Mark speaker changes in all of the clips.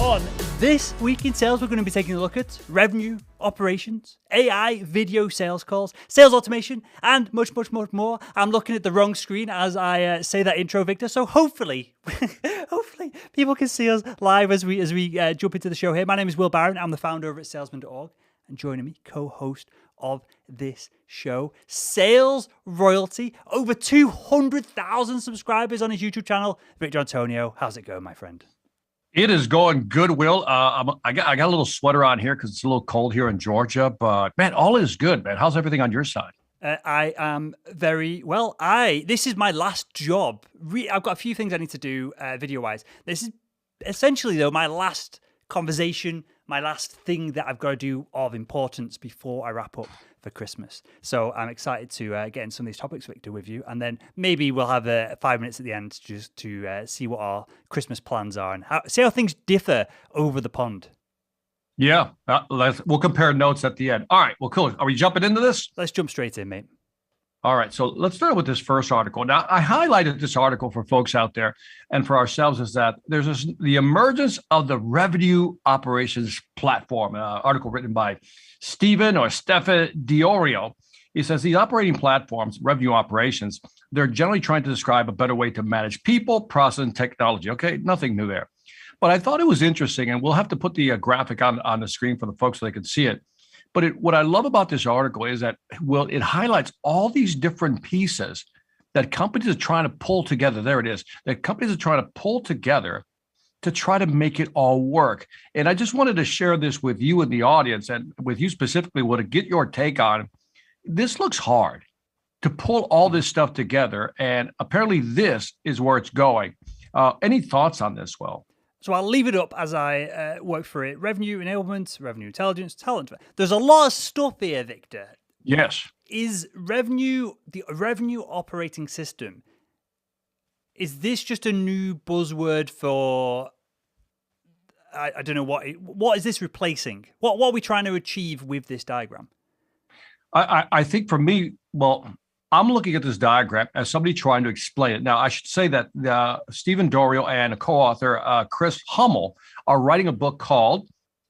Speaker 1: On This Week in Sales, we're going to be taking a look at revenue, operations, AI, video sales calls, sales automation, and much, much, much more. I'm looking at the wrong screen as I say that intro, Victor. So hopefully, hopefully people can see us live as we jump into the show here. My name is Will Barron. I'm the founder over at salesman.org, and joining me, co-host of this show, Sales Royalty, over 200,000 subscribers on his YouTube channel, Victor Antonio. How's it going, my friend?
Speaker 2: It is going good, Will. I got a little sweater on here because it's a little cold here in Georgia, but man, all is good, man. How's everything on your side?
Speaker 1: I am very well. This is my last job. I've got a few things I need to do video-wise. This is essentially, though, my last conversation, my last thing that I've got to do of importance before I wrap up for Christmas. So I'm excited to get in some of these topics, Victor, with you. And then maybe we'll have 5 minutes at the end just to see what our Christmas plans are and see how things differ over the pond.
Speaker 2: Yeah, we'll compare notes at the end. All right, well, cool. Are we jumping into this?
Speaker 1: Let's jump straight in, mate.
Speaker 2: All right, so let's start with this first article. Now, I highlighted this article for folks out there and for ourselves is that there's the emergence of the revenue operations platform, an article written by Stephen Diorio. He says these operating platforms, revenue operations, they're generally trying to describe a better way to manage people, process, and technology. Okay, nothing new there. But I thought it was interesting, and we'll have to put the graphic on the screen for the folks so they can see it. But what I love about this article is that, well, it highlights all these different pieces that companies are trying to pull together. There it is. That companies are trying to pull together to try to make it all work. And I just wanted to share this with you and the audience, and with you specifically, to get your take on. This looks hard to pull all this stuff together, and apparently this is where it's going. Any thoughts on this, Will?
Speaker 1: So I'll leave it up as I work through it. Revenue enablement, revenue intelligence, talent. There's a lot of stuff here, Victor.
Speaker 2: Yes.
Speaker 1: Is revenue, the revenue operating system, is this just a new buzzword for, I don't know, what is this replacing? What are we trying to achieve with this diagram?
Speaker 2: I think for me, well, I'm looking at this diagram as somebody trying to explain it. Now, I should say that Stephen Dorial and a co-author, Chris Hummel, are writing a book called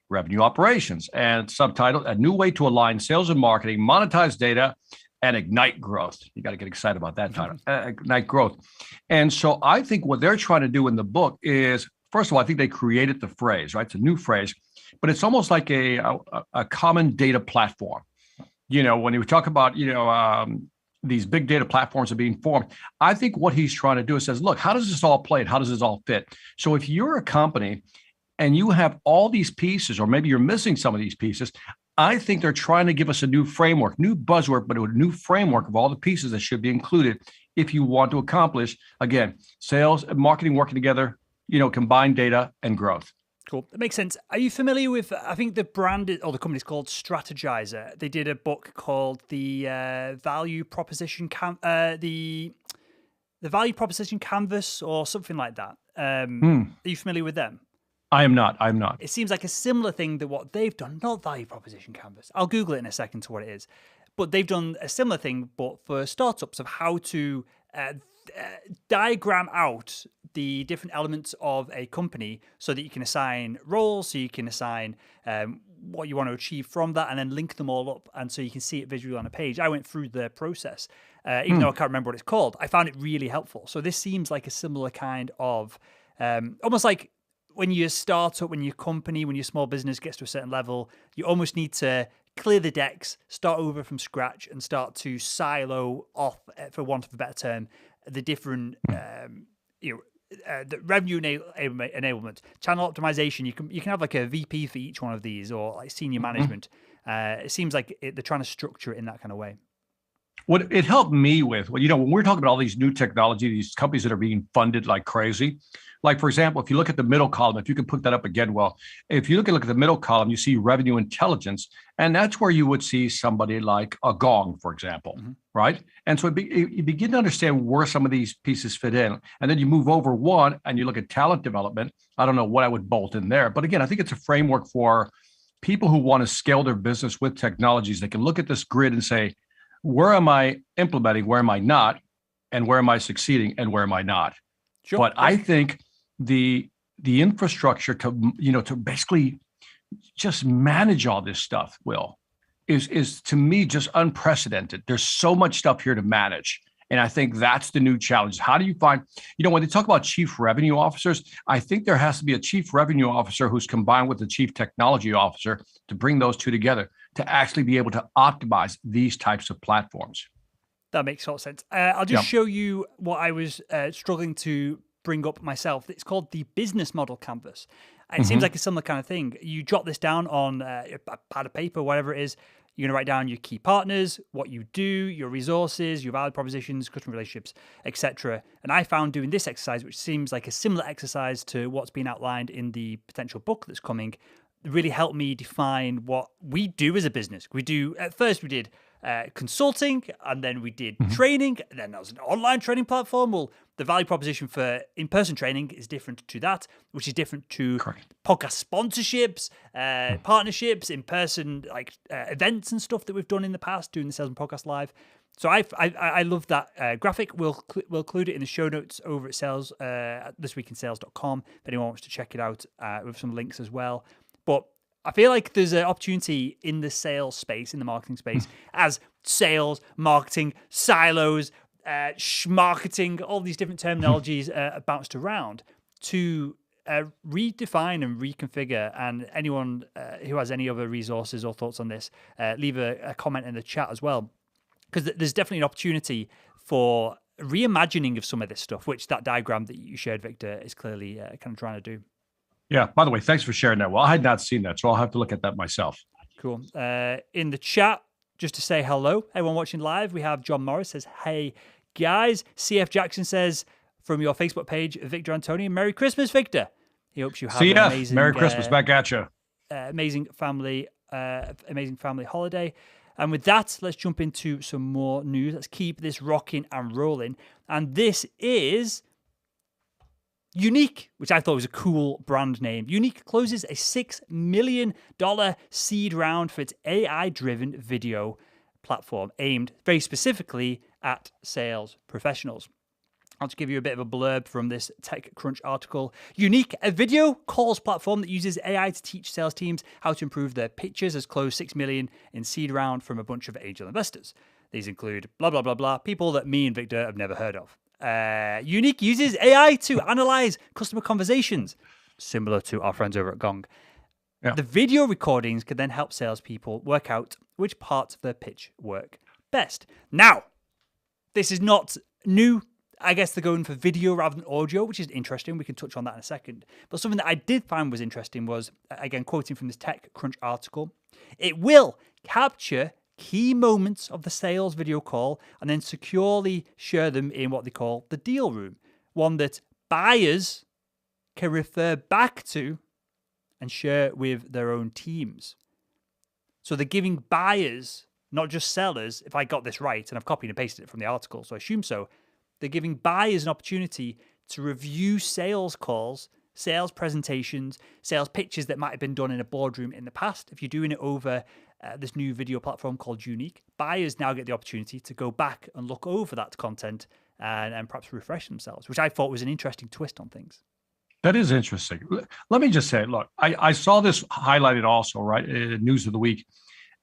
Speaker 2: Revenue Operations, and subtitled A New Way to Align Sales and Marketing, Monetize Data, and Ignite Growth. You got to get excited about that title, Ignite Growth. And so I think what they're trying to do in the book is, first of all, I think they created the phrase, right? It's a new phrase, but it's almost like a common data platform. You know, when you talk about, these big data platforms are being formed, I think what he's trying to do is says, look, how does this all play? How does this all fit? So if you're a company and you have all these pieces, or maybe you're missing some of these pieces, I think they're trying to give us a new framework, new buzzword, but a new framework of all the pieces that should be included if you want to accomplish, again, sales and marketing working together, combined data and growth.
Speaker 1: Cool. That makes sense. Are you familiar with, I think the brand or the company is called Strategizer. They did a book called the Value Proposition the Value Proposition Canvas or something like that. Are you familiar with them?
Speaker 2: I am not.
Speaker 1: It seems like a similar thing to what they've done, not Value Proposition Canvas. I'll Google it in a second to what it is. But they've done a similar thing, but for startups, of how to diagram out the different elements of a company so that you can assign roles, so you can assign what you want to achieve from that, and then link them all up, and so you can see it visually on a page. I went through the process, even though I can't remember what it's called. I found it really helpful. So this seems like a similar kind of, almost like when you're a startup, when your company, when your small business gets to a certain level, you almost need to clear the decks, start over from scratch, and start to silo off, for want of a better term, the different the revenue enablement, channel optimization. You can have like a VP for each one of these, or like senior management. It seems like they're trying to structure it in that kind of way.
Speaker 2: What it helped me with, when we're talking about all these new technology, these companies that are being funded like crazy, like, for example, if you look at the middle column, if you can put that up again, well, if you look at the middle column, you see revenue intelligence, and that's where you would see somebody like a Gong, for example, right? And so you begin to understand where some of these pieces fit in, and then you move over one and you look at talent development. I don't know what I would bolt in there, but again, I think it's a framework for people who want to scale their business with technologies. They can look at this grid and say, where am I implementing? Where am I not? And where am I succeeding? And where am I not?
Speaker 1: Sure.
Speaker 2: But I think the the infrastructure to basically just manage all this stuff, Will, is to me just unprecedented. There's so much stuff here to manage. And I think that's the new challenge. How do you find, when they talk about chief revenue officers, I think there has to be a chief revenue officer who's combined with the chief technology officer to bring those two together to actually be able to optimize these types of platforms.
Speaker 1: That makes total sense. I'll just show you what I was struggling to bring up myself. It's called the business model canvas. It seems like a similar kind of thing. You jot this down on a pad of paper, whatever it is. You're going to write down your key partners, what you do, your resources, your value propositions, customer relationships, etc. And I found doing this exercise, which seems like a similar exercise to what's been outlined in the potential book that's coming, really helped me define what we do as a business. At first we did consulting, and then we did training, and then there was an online training platform. Well, the value proposition for in-person training is different to that, which is different to podcast sponsorships, partnerships, in-person events and stuff that we've done in the past, doing the Salesman Podcast Live. So I love that graphic. We'll include it in the show notes over at thisweekinsales.com if anyone wants to check it out with some links as well. But I feel like there's an opportunity in the sales space, in the marketing space, as sales, marketing, silos, marketing, all these different terminologies bounced around to redefine and reconfigure. And anyone who has any other resources or thoughts on this, leave a comment in the chat as well. Because there's definitely an opportunity for reimagining of some of this stuff, which that diagram that you shared, Victor, is clearly kind of trying to do.
Speaker 2: Yeah, by the way, thanks for sharing that. Well, I had not seen that, so I'll have to look at that myself.
Speaker 1: Cool. In the chat, just to say hello, everyone watching live, we have John Morris says, hey, guys. CF Jackson says, from your Facebook page, Victor Antonio, Merry Christmas, Victor. He hopes you have an amazing...
Speaker 2: Merry Christmas, back at you.
Speaker 1: Amazing family holiday. And with that, let's jump into some more news. Let's keep this rocking and rolling. And this is... Unique, which I thought was a cool brand name. Unique closes a $6 million seed round for its AI-driven video platform aimed very specifically at sales professionals. I'll just give you a bit of a blurb from this TechCrunch article. Unique, a video calls platform that uses AI to teach sales teams how to improve their pitches, has closed $6 million in seed round from a bunch of angel investors. These include blah, blah, blah, blah, people that me and Victor have never heard of. Unique uses AI to analyze customer conversations, similar to our friends over at Gong. Yeah. The video recordings can then help salespeople work out which parts of their pitch work best. Now, this is not new. I guess they're going for video rather than audio, which is interesting. We can touch on that in a second. But something that I did find was interesting was, again, quoting from this TechCrunch article, it will capture key moments of the sales video call and then securely share them in what they call the deal room, one that buyers can refer back to and share with their own teams. So they're giving buyers, not just sellers, if I got this right, and I've copied and pasted it from the article, so I assume so, they're giving buyers an opportunity to review sales calls, sales presentations, sales pitches that might have been done in a boardroom in the past. If you're doing it over this new video platform called Unique, buyers now get the opportunity to go back and look over that content and perhaps refresh themselves, which I thought was an interesting twist on things.
Speaker 2: That is interesting. Let me just say, look, I saw this highlighted also, right, in News of the Week.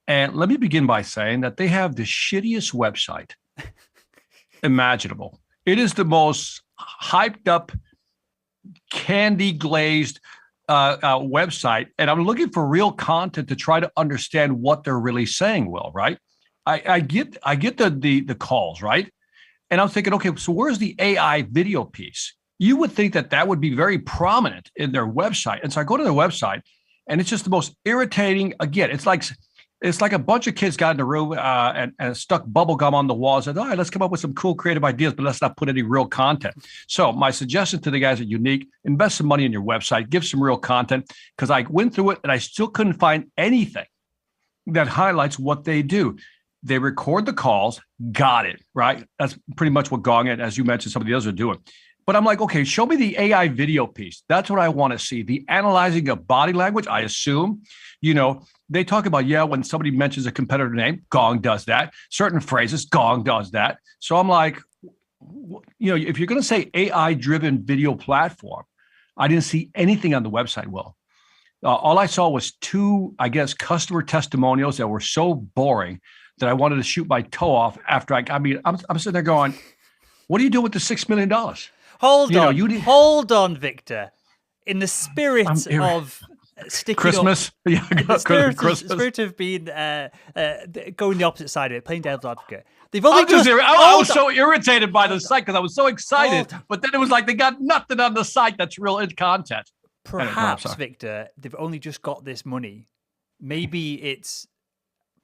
Speaker 2: And let me begin by saying that they have the shittiest website imaginable. It is the most hyped up, candy glazed website, and I'm looking for real content to try to understand what they're really saying. Will, right? I get the calls, right? And I'm thinking, okay, so where's the AI video piece? You would think that would be very prominent in their website, and so I go to their website, and it's just the most irritating. Again, it's like a bunch of kids got in the room and stuck bubble gum on the walls and said, all right, let's come up with some cool creative ideas, but let's not put any real content. So my suggestion to the guys at Unique, invest some money in your website, give some real content, because I went through it and I still couldn't find anything that highlights what they do. They record the calls, got it, right? That's pretty much what Gong and, as you mentioned, some of the others are doing. But I'm like, okay, show me the AI video piece. That's what I want to see. The analyzing of body language, I assume, they talk about, when somebody mentions a competitor name, Gong does that. Certain phrases, Gong does that. So I'm like, if you're going to say AI-driven video platform, I didn't see anything on the website, Will. All I saw was 2, I guess, customer testimonials that were so boring that I wanted to shoot my toe off after I'm sitting there going, what do you do with the $6 million?
Speaker 1: Hold on, Victor. In the spirit of sticking
Speaker 2: Christmas,
Speaker 1: up, in the spirit of being going the opposite side of it, playing devil's advocate. They've only
Speaker 2: I was so irritated by the site because I was so excited, but then it was like they got nothing on the site that's real in content.
Speaker 1: Perhaps, Victor, they've only just got this money. Maybe it's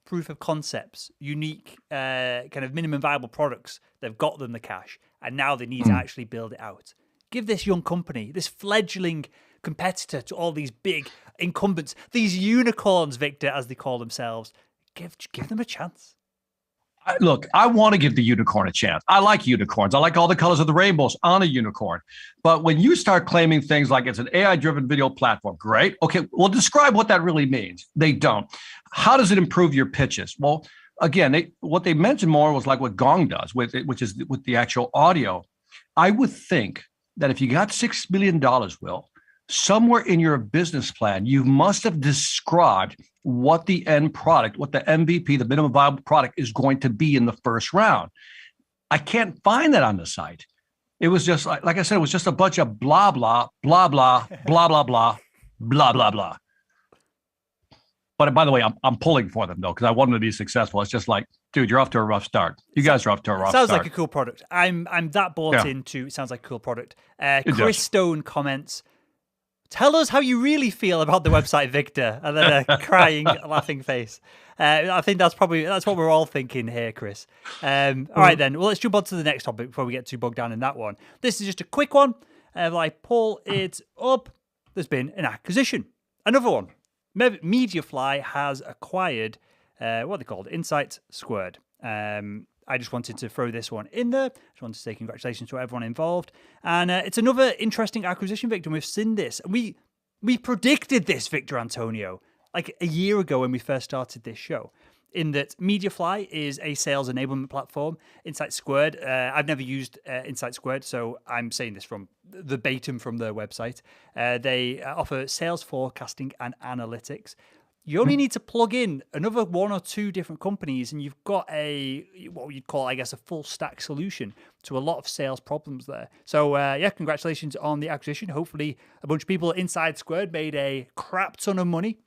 Speaker 1: proof of concepts, unique kind of minimum viable products. They've got them the cash, and now they need to actually build it out. Give this young company, this fledgling competitor to all these big incumbents, these unicorns, Victor, as they call themselves, give them a chance.
Speaker 2: Look, I want to give the unicorn a chance. I like unicorns. I like all the colors of the rainbows on a unicorn. But when you start claiming things like it's an AI-driven video platform, great. Okay, well, describe what that really means. They don't. How does it improve your pitches? Well, again, what they mentioned more was like what Gong does, which is with the actual audio. I would think that if you got $6 million, Will, somewhere in your business plan, you must have described what the end product, what the MVP, the minimum viable product, is going to be in the first round. I can't find that on the site. It was just like I said, it was just a bunch of blah, blah, blah, blah, blah, blah, blah, blah, blah, blah. But by the way, I'm pulling for them though, because I want them to be successful. It's just like, dude, you're off to a rough start. You guys are off to a rough start.
Speaker 1: Sounds like a cool product. I'm that bought into. It sounds like a cool product. Chris Stone comments, tell us how you really feel about the website, Victor. And then a crying, laughing face. I think that's what we're all thinking here, Chris. All right, then. Well, let's jump on to the next topic before we get too bogged down in that one. This is just a quick one. I pull it up. There's been an acquisition. Another one. Mediafly has acquired, what they called, Insights Squared. I just wanted to throw this one in there. Just wanted to say congratulations to everyone involved. And it's another interesting acquisition, Victor. We've seen this. We predicted this, Victor Antonio, like a year ago when we first started this show, in that Mediafly is a sales enablement platform. Insight Squared, I've never used Insight Squared, so I'm saying this from verbatim from their website. They offer sales forecasting and analytics. You only need to plug in another 1 or 2 different companies, and you've got what you'd call, I guess, a full stack solution to a lot of sales problems there. So, congratulations on the acquisition. Hopefully, a bunch of people inside Squared made a crap ton of money.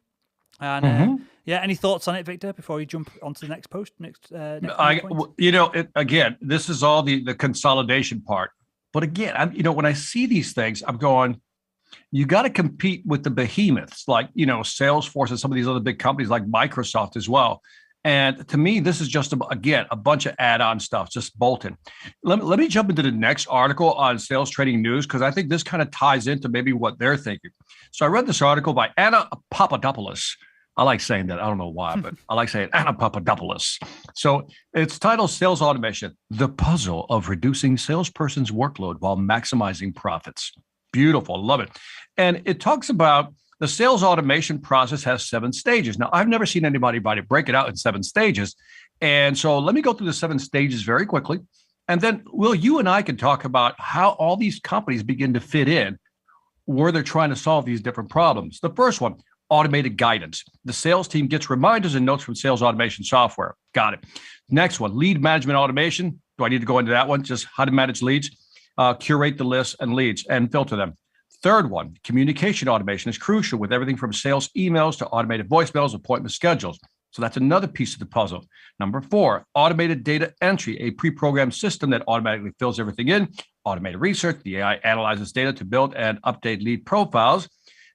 Speaker 1: And any thoughts on it, Victor, before we jump onto the next post?
Speaker 2: Again, this is all the consolidation part. But again, when I see these things, I'm going, you got to compete with the behemoths like, Salesforce and some of these other big companies like Microsoft as well. And to me, this is just, a bunch of add-on stuff, just bolting. Let me jump into the next article on Sales Trading News, because I think this kind of ties into maybe what they're thinking. So I read this article by Anna Papadopoulos. I like saying that. I don't know why, but I like saying Anna Papadopoulos. So it's titled Sales Automation, the Puzzle of Reducing Salesperson's Workload While Maximizing Profits. Beautiful. Love it. And it talks about the sales automation process has 7 stages. Now, I've never seen anybody break it out in 7 stages. And so let me go through the 7 stages very quickly. And then, Will, you and I can talk about how all these companies begin to fit in where they're trying to solve these different problems. The first one, automated guidance. The sales team gets reminders and notes from sales automation software. Got it. Next one, lead management automation. Do I need to go into that one? Just how to manage leads, curate the lists and leads and filter them. Third one, communication automation is crucial with everything from sales emails to automated voicemails, appointment schedules. So that's another piece of the puzzle. Number 4, automated data entry, a pre-programmed system that automatically fills everything in. Automated research, the AI analyzes data to build and update lead profiles.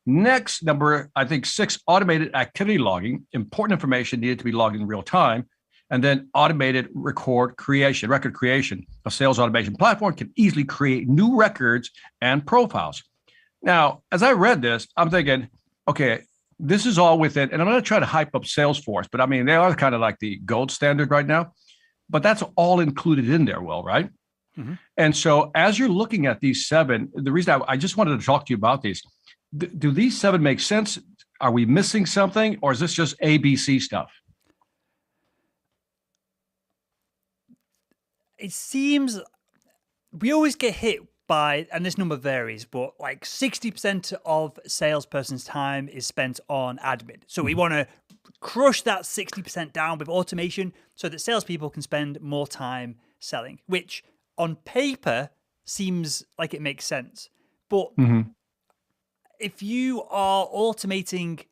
Speaker 2: Next, number, 6, automated activity logging, important information needed to be logged in real time. And then automated record creation. A sales automation platform can easily create new records and profiles. Now, as I read this, I'm thinking, okay, this is all within, and I'm not trying to hype up Salesforce, but they are kind of like the gold standard right now. But that's all included in there, Will, right? Mm-hmm. And so as you're looking at these 7, the reason I just wanted to talk to you about these, do these 7 make sense? Are we missing something, or is this just ABC stuff?
Speaker 1: It seems we always get hit by, and this number varies, but like 60% of salesperson's time is spent on admin. So we want to crush that 60% down with automation so that salespeople can spend more time selling, which on paper seems like it makes sense. But if you are automating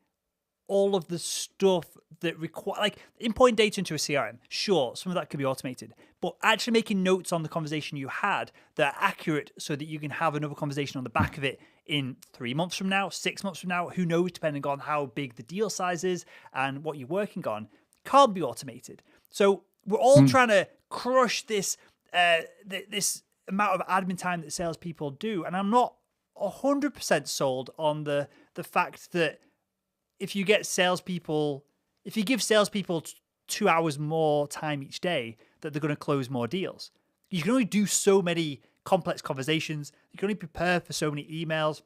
Speaker 1: all of the stuff that require, like importing data into a CRM, sure, some of that could be automated, but actually making notes on the conversation you had that are accurate so that you can have another conversation on the back of it in 3 months from now, 6 months from now, who knows, depending on how big the deal size is and what you're working on, can't be automated. So we're all trying to crush this this amount of admin time that salespeople do, and I'm not 100% sold on the fact that if you give salespeople 2 hours more time each day, that they're going to close more deals. You can only do so many complex conversations. You can only prepare for so many emails.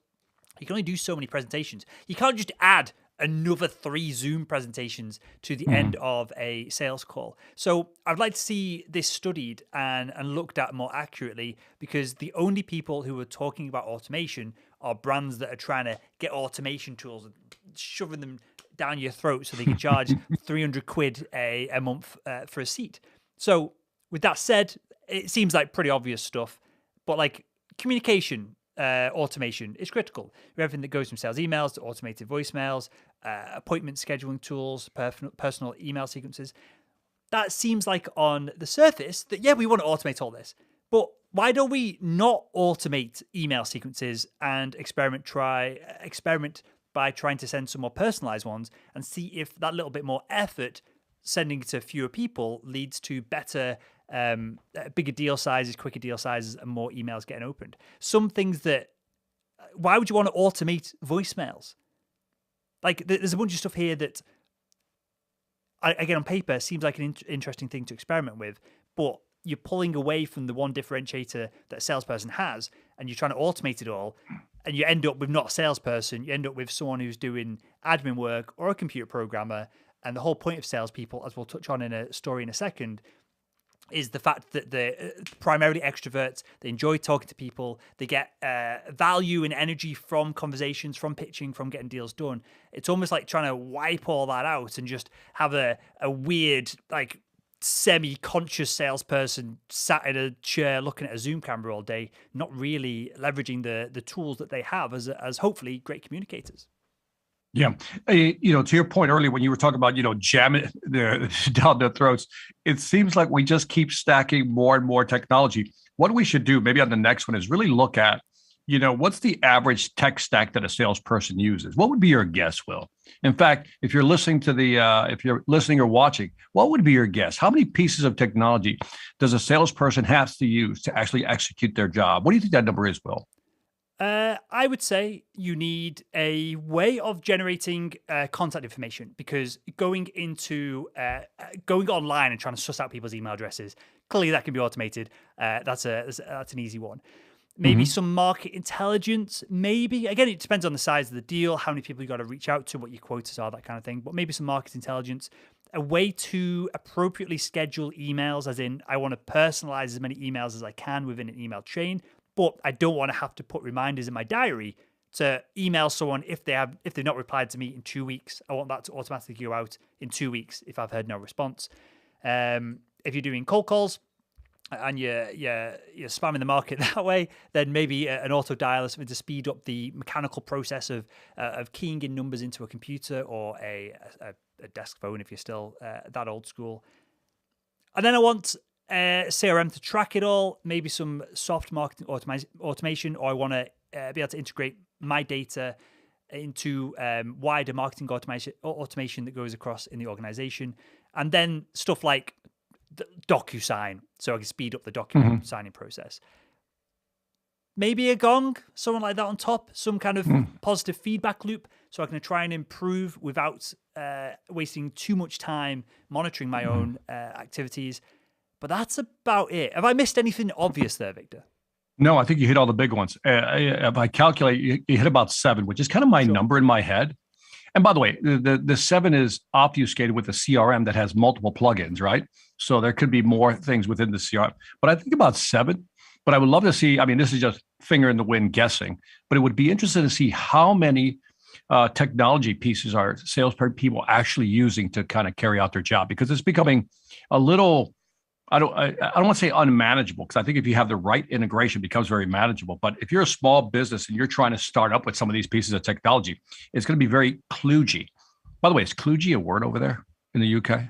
Speaker 1: You can only do so many presentations. You can't just add another 3 Zoom presentations to the end of a sales call. So I'd like to see this studied and looked at more accurately, because the only people who are talking about automation are brands that are trying to get automation tools and shoving them down your throat so they can charge 300 quid a month for a seat. So with that said, it seems like pretty obvious stuff, but like communication automation is critical. Everything that goes from sales emails to automated voicemails, appointment scheduling tools, personal email sequences. That seems like on the surface that, yeah, we want to automate all this, but why don't we not automate email sequences and experiment by trying to send some more personalized ones and see if that little bit more effort sending to fewer people leads to better, bigger deal sizes, quicker deal sizes, and more emails getting opened. Some things that, why would you want to automate voicemails? Like, there's a bunch of stuff here that, again, on paper, seems like an interesting thing to experiment with, but you're pulling away from the one differentiator that a salesperson has, and you're trying to automate it all, and you end up with not a salesperson, you end up with someone who's doing admin work or a computer programmer. And the whole point of salespeople, as we'll touch on in a story in a second, is the fact that they're primarily extroverts. They enjoy talking to people. They get value and energy from conversations, from pitching, from getting deals done. It's almost like trying to wipe all that out and just have a weird, like, semi-conscious salesperson sat in a chair looking at a Zoom camera all day, not really leveraging the tools that they have as hopefully great communicators.
Speaker 2: Yeah. To your point earlier, when you were talking about, jamming down their throats, it seems like we just keep stacking more and more technology. What we should do maybe on the next one is really look at, what's the average tech stack that a salesperson uses? What would be your guess, Will? In fact, if you're listening if you're listening or watching, what would be your guess? How many pieces of technology does a salesperson have to use to actually execute their job? What do you think that number is, Will?
Speaker 1: I would say you need a way of generating contact information, because going online and trying to suss out people's email addresses, clearly that can be automated. That's an easy one. Maybe some market intelligence, maybe. Again, it depends on the size of the deal, how many people you got to reach out to, what your quotas are, that kind of thing. But maybe some market intelligence, a way to appropriately schedule emails, as in I want to personalize as many emails as I can within an email chain. But I don't want to have to put reminders in my diary to email someone if they've not replied to me in 2 weeks. I want that to automatically go out in 2 weeks if I've heard no response. If you're doing cold calls and you're spamming the market that way, then maybe an auto dialer, something to speed up the mechanical process of keying in numbers into a computer or a desk phone if you're still that old school. And then I want CRM to track it all, maybe some soft marketing automation, or I want to be able to integrate my data into wider marketing automation that goes across in the organization. And then stuff like the DocuSign, so I can speed up the document signing process. Maybe a gong, someone like that on top, some kind of positive feedback loop, so I can try and improve without wasting too much time monitoring my own activities. But that's about it. Have I missed anything obvious there, Victor?
Speaker 2: No, I think you hit all the big ones. If I calculate, you hit about 7, which is kind of my number in my head. And by the way, the 7 is obfuscated with a CRM that has multiple plugins, right? So there could be more things within the CRM. But I think about 7 But I would love to see, I mean, this is just finger in the wind guessing, but it would be interesting to see how many technology pieces are sales people actually using to kind of carry out their job, because it's becoming a little, I don't want to say unmanageable, because I think if you have the right integration, it becomes very manageable. But if you're a small business and you're trying to start up with some of these pieces of technology, it's going to be very kludgy. By the way, is kludgy a word over there in the UK?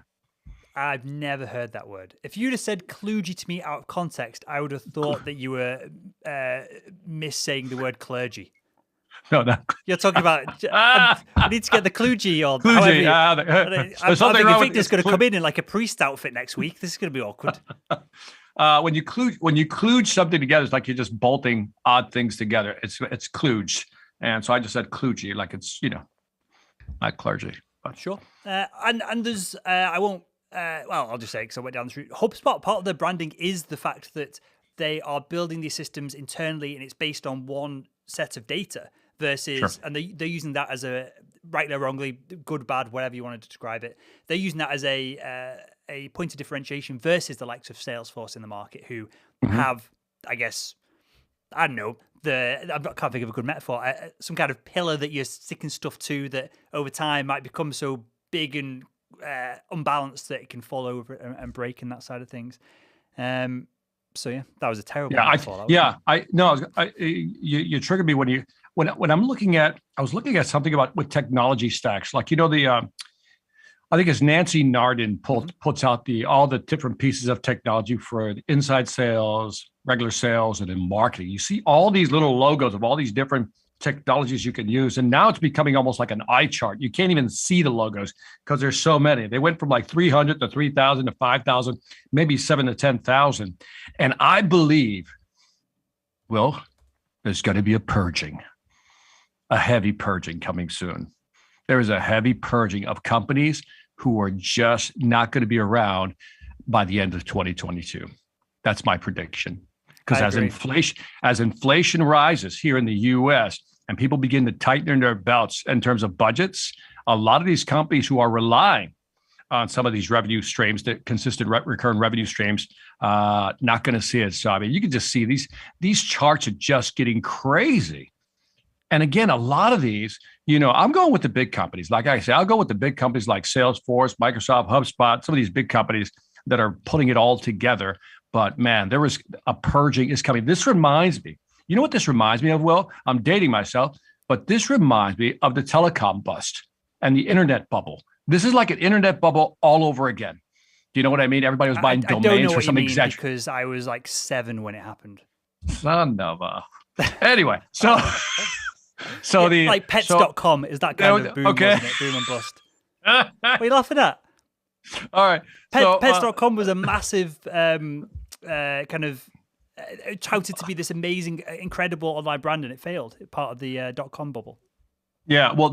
Speaker 1: I've never heard that word. If you'd have said kludgy to me out of context, I would have thought that you were missaying the word clergy.
Speaker 2: No, no.
Speaker 1: You're talking about, I need to get the kludgy on.
Speaker 2: Kludgy,
Speaker 1: I think Victor's going to come in like a priest outfit next week. This is going to be awkward.
Speaker 2: When you kludge something together, it's like you're just bolting odd things together. It's kludge. And so I just said kludgy, like it's, not clergy. But.
Speaker 1: Sure. And there's, I won't, I'll just say it because I went down the route. HubSpot, part of their branding is the fact that they are building these systems internally and it's based on one set of data versus, sure. And they're using that as a, rightly or wrongly, good, bad, whatever you want to describe it. They're using that as a point of differentiation versus the likes of Salesforce in the market, who have, I guess, I don't know, I can't think of a good metaphor, some kind of pillar that you're sticking stuff to that over time might become so big and unbalanced that it can fall over and break and that side of things. So yeah, that was a terrible metaphor. You triggered me when I'm looking at, I was looking at something about with technology stacks, like, I think it's Nancy Nardin puts out all the different pieces of technology for inside sales, regular sales, and in marketing. You see all these little logos of all these different technologies you can use. And now it's becoming almost like an eye chart. You can't even see the logos because there's so many. They went from like 300 to 3,000 to 5,000, maybe 7,000 to 10,000. And I believe, well, there's going to be a heavy purging coming soon. There is a heavy purging of companies who are just not going to be around by the end of 2022. That's my prediction. Because as inflation rises here in the U.S. and people begin to tighten their belts in terms of budgets, a lot of these companies who are relying on some of these revenue streams, that consistent recurring revenue streams, not going to see it. So I mean, you can just see these charts are just getting crazy. And again, a lot of these, I'm going with the big companies. Like I say, I'll go with the big companies like Salesforce, Microsoft, HubSpot, some of these big companies that are putting it all together. But man, there was a purging is coming. This reminds me, you know what this reminds me of, Will? I'm dating myself, but this reminds me of the telecom bust and the internet bubble. This is like an internet bubble all over again. Do you know what I mean? Everybody was buying domains for some exaggeration. Because I was like 7 when it happened.
Speaker 2: Son of a. Anyway, so... So
Speaker 1: yeah, like pets.com is that kind of boom, wasn't it? Boom and bust. What are you laughing at?
Speaker 2: All right.
Speaker 1: Pets.com was a massive kind of touted to be this amazing, incredible online brand, and it failed. Part of the .com bubble.
Speaker 2: Yeah, well,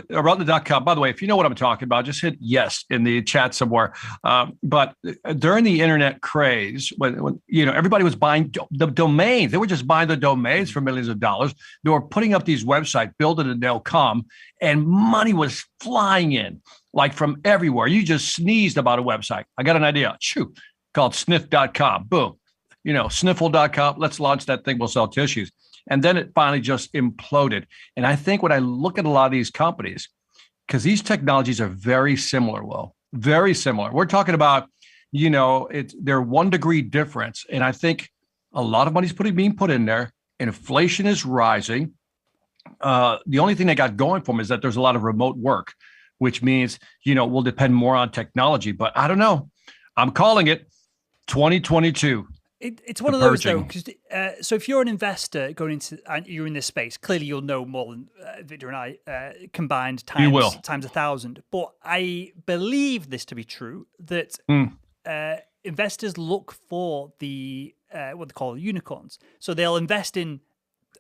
Speaker 2: around the .com, by the way, if you know what I'm talking about, just hit yes in the chat somewhere. But during the internet craze, when everybody was buying the domains, they were just buying the domains for millions of dollars. They were putting up these websites, build it and they'll come, and money was flying in like from everywhere. You just sneezed about a website. I got an idea, called sniff.com. Boom, sniffle.com. Let's launch that thing. We'll sell tissues. And then it finally just imploded. And I think when I look at a lot of these companies, because these technologies are very similar, Will, very similar. We're talking about, they're 1 degree difference. And I think a lot of money's being put in there. Inflation is rising. The only thing they got going for them is that there's a lot of remote work, which means, we'll depend more on technology. But I don't know. I'm calling it 2022.
Speaker 1: It's one of those though, because so if you're an investor going into and you're in this space, clearly you'll know more than Victor and I combined times 1,000. But I believe this to be true that investors look for the what they call unicorns. So they'll invest in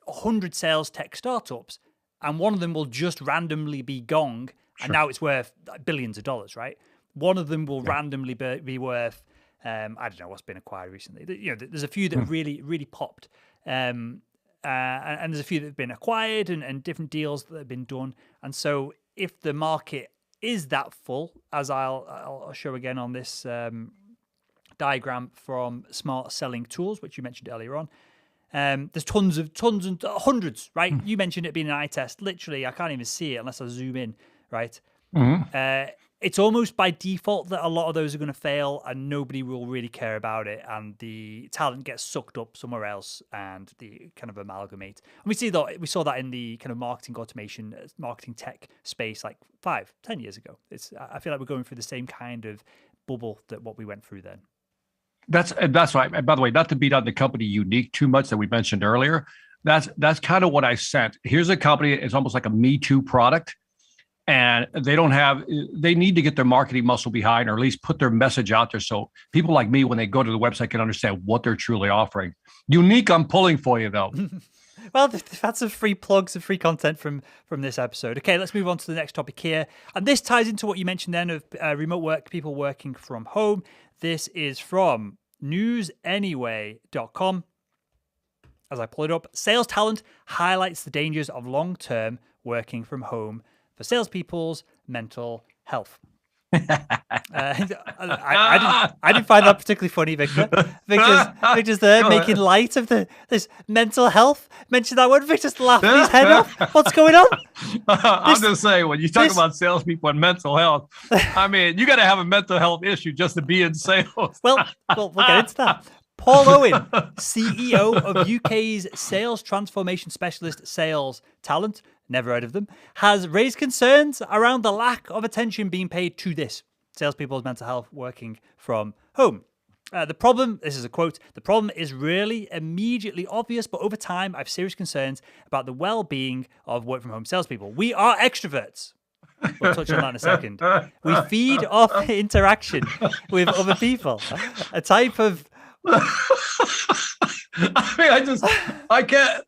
Speaker 1: 100 sales tech startups, and one of them will just randomly be gong, and now it's worth billions of dollars, right? One of them will randomly be worth. I don't know what's been acquired recently. There's a few that really, really popped, and there's a few that have been acquired and different deals that have been done. And so, if the market is that full, as I'll show again on this diagram from Smart Selling Tools, which you mentioned earlier on. There's tons and hundreds, right? You mentioned it being an eye test. Literally, I can't even see it unless I zoom in, right? It's almost by default that a lot of those are going to fail and nobody will really care about it. And the talent gets sucked up somewhere else and the kind of amalgamate. And we saw that in the kind of marketing automation, marketing tech space like 5-10 years ago. I feel like we're going through the same kind of bubble that what we went through then.
Speaker 2: That's right. And by the way, not to beat on the company Unique too much that we mentioned earlier. That's kind of what I sent. Here's a company. It's almost like a Me Too product. And they need to get their marketing muscle behind, or at least put their message out there so people like me, when they go to the website, can understand what they're truly offering. Unique, I'm pulling for you, though.
Speaker 1: Well, that's some free plugs and free content from this episode. Okay, let's move on to the next topic here. And this ties into what you mentioned then of remote work, people working from home. This is from newsanyway.com. As I pull it up, sales talent highlights the dangers of long-term working from home for salespeople's mental health. I didn't find that particularly funny, Victor. Victor's there making light of this mental health. Mention that word, Victor's laughing his head off. What's going on?
Speaker 2: I'm just saying, when you talk about salespeople and mental health, I mean, you got to have a mental health issue just to be in sales.
Speaker 1: Well, we'll get into that. Paul Owen, CEO of UK's sales transformation specialist Sales Talent, never heard of them, has raised concerns around the lack of attention being paid to this, salespeople's mental health working from home. The problem, this is a quote, the problem is really immediately obvious, but over time, I have serious concerns about the well-being of work from home salespeople. We are extroverts. We'll touch on that in a second. We feed off interaction with other people. A type of...
Speaker 2: I can't,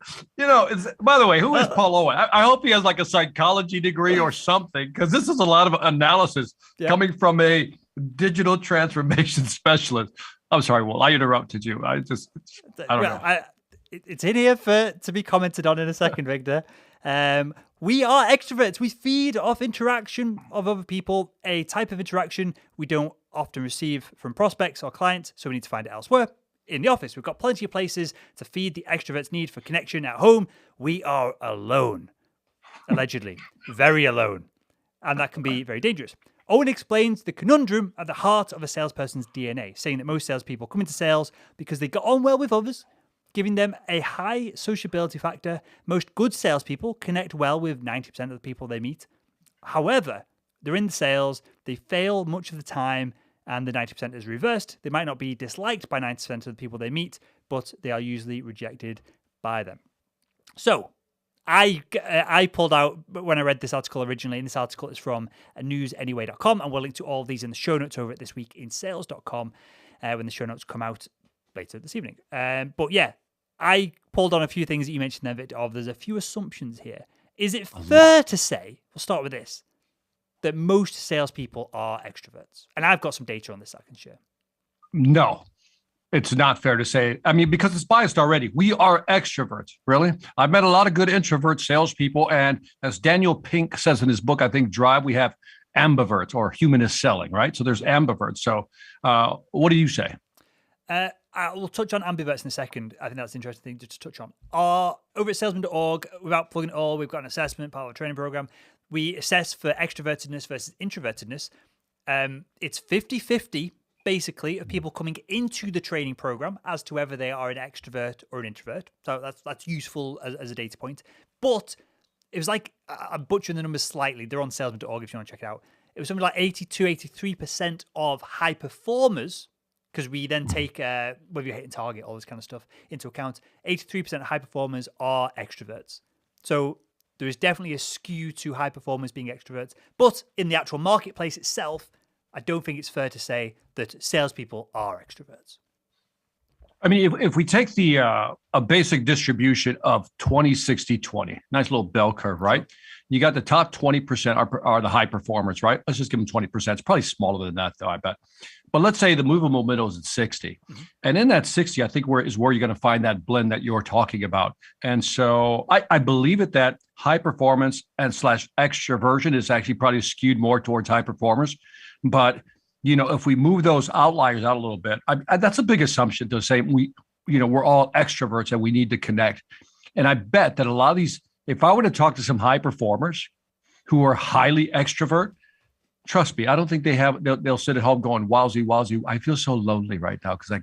Speaker 2: by the way, who is Paul Owen? I hope he has like a psychology degree or something, because this is a lot of analysis coming from a digital transformation specialist. I'm sorry, Will, I interrupted you. I don't know.
Speaker 1: It's in here to be commented on in a second, Victor. We are extroverts. We feed off interaction of other people, a type of interaction we don't often receive from prospects or clients, so we need to find it elsewhere. In the office, we've got plenty of places to feed the extrovert's need for connection. At home, we are alone, allegedly, very alone, and that can be very dangerous. Owen explains the conundrum at the heart of a salesperson's DNA, saying that most salespeople come into sales because they got on well with others, giving them a high sociability factor. Most good salespeople connect well with 90% of the people they meet. However, they're in the sales, they fail much of the time, and the 90% is reversed. They might not be disliked by 90% of the people they meet, but they are usually rejected by them. So I pulled out, when I read this article originally, and this article is from newsanyway.com, and we'll link to all of these in the show notes over at thisweekinsales.com when the show notes come out later this evening. But yeah, I pulled on a few things that you mentioned there, Victor, there's a few assumptions here. Is it fair to say, we'll start with this, that most salespeople are extroverts? And I've got some data on this I can share.
Speaker 2: No, it's not fair to say. I mean, because it's biased already. We are extroverts, really. I've met a lot of good introvert salespeople. And as Daniel Pink says in his book, I think Drive, we have ambiverts or humanist selling, right? So there's ambiverts. So what do you say?
Speaker 1: I will touch on ambiverts in a second. I think that's an interesting thing to touch on. Over at salesman.org, without plugging it all, we've got an assessment, part of our training program. We assess for extrovertedness versus introvertedness. It's 50-50, basically, of people coming into the training program as to whether they are an extrovert or an introvert. So that's useful as a data point. But it was like, I'm butchering the numbers slightly. They're on salesman.org if you want to check it out. It was something like 82-83% of high performers, because we then take whether you're hitting target, all this kind of stuff into account. 83% of high performers are extroverts. So there is definitely a skew to high performers being extroverts. But in the actual marketplace itself, I don't think it's fair to say that salespeople are extroverts.
Speaker 2: I mean, if we take the a basic distribution of 20-60-20, nice little bell curve, right? You got the top 20% are the high performers, right? Let's just give them 20%. It's probably smaller than that, though, I bet. But let's say the movable middle is at 60. Mm-hmm. And in that 60, I think where you're going to find that blend that you're talking about. And so I believe that high performance and / extroversion is actually probably skewed more towards high performers. But if we move those outliers out a little bit, that's a big assumption to say we're all extroverts and we need to connect. And I bet that a lot of these, if I were to talk to some high performers who are highly extrovert, trust me, I don't think they'll sit at home going, wowsy, I feel so lonely right now because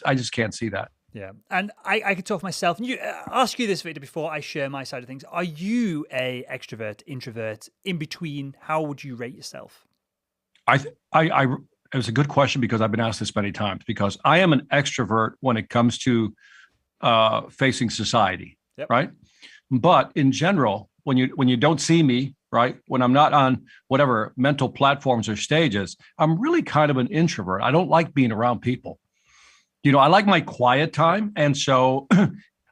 Speaker 2: I just can't see that.
Speaker 1: Yeah. And I could talk for myself. And I'll ask you this, Victor, before I share my side of things. Are you a extrovert, introvert, in between? How would you rate yourself?
Speaker 2: It was a good question because I've been asked this many times, because I am an extrovert when it comes to facing society,
Speaker 1: Yep.
Speaker 2: right? But in general, when you don't see me, right, when I'm not on whatever mental platforms or stages, I'm really kind of an introvert. I don't like being around people. I like my quiet time. And so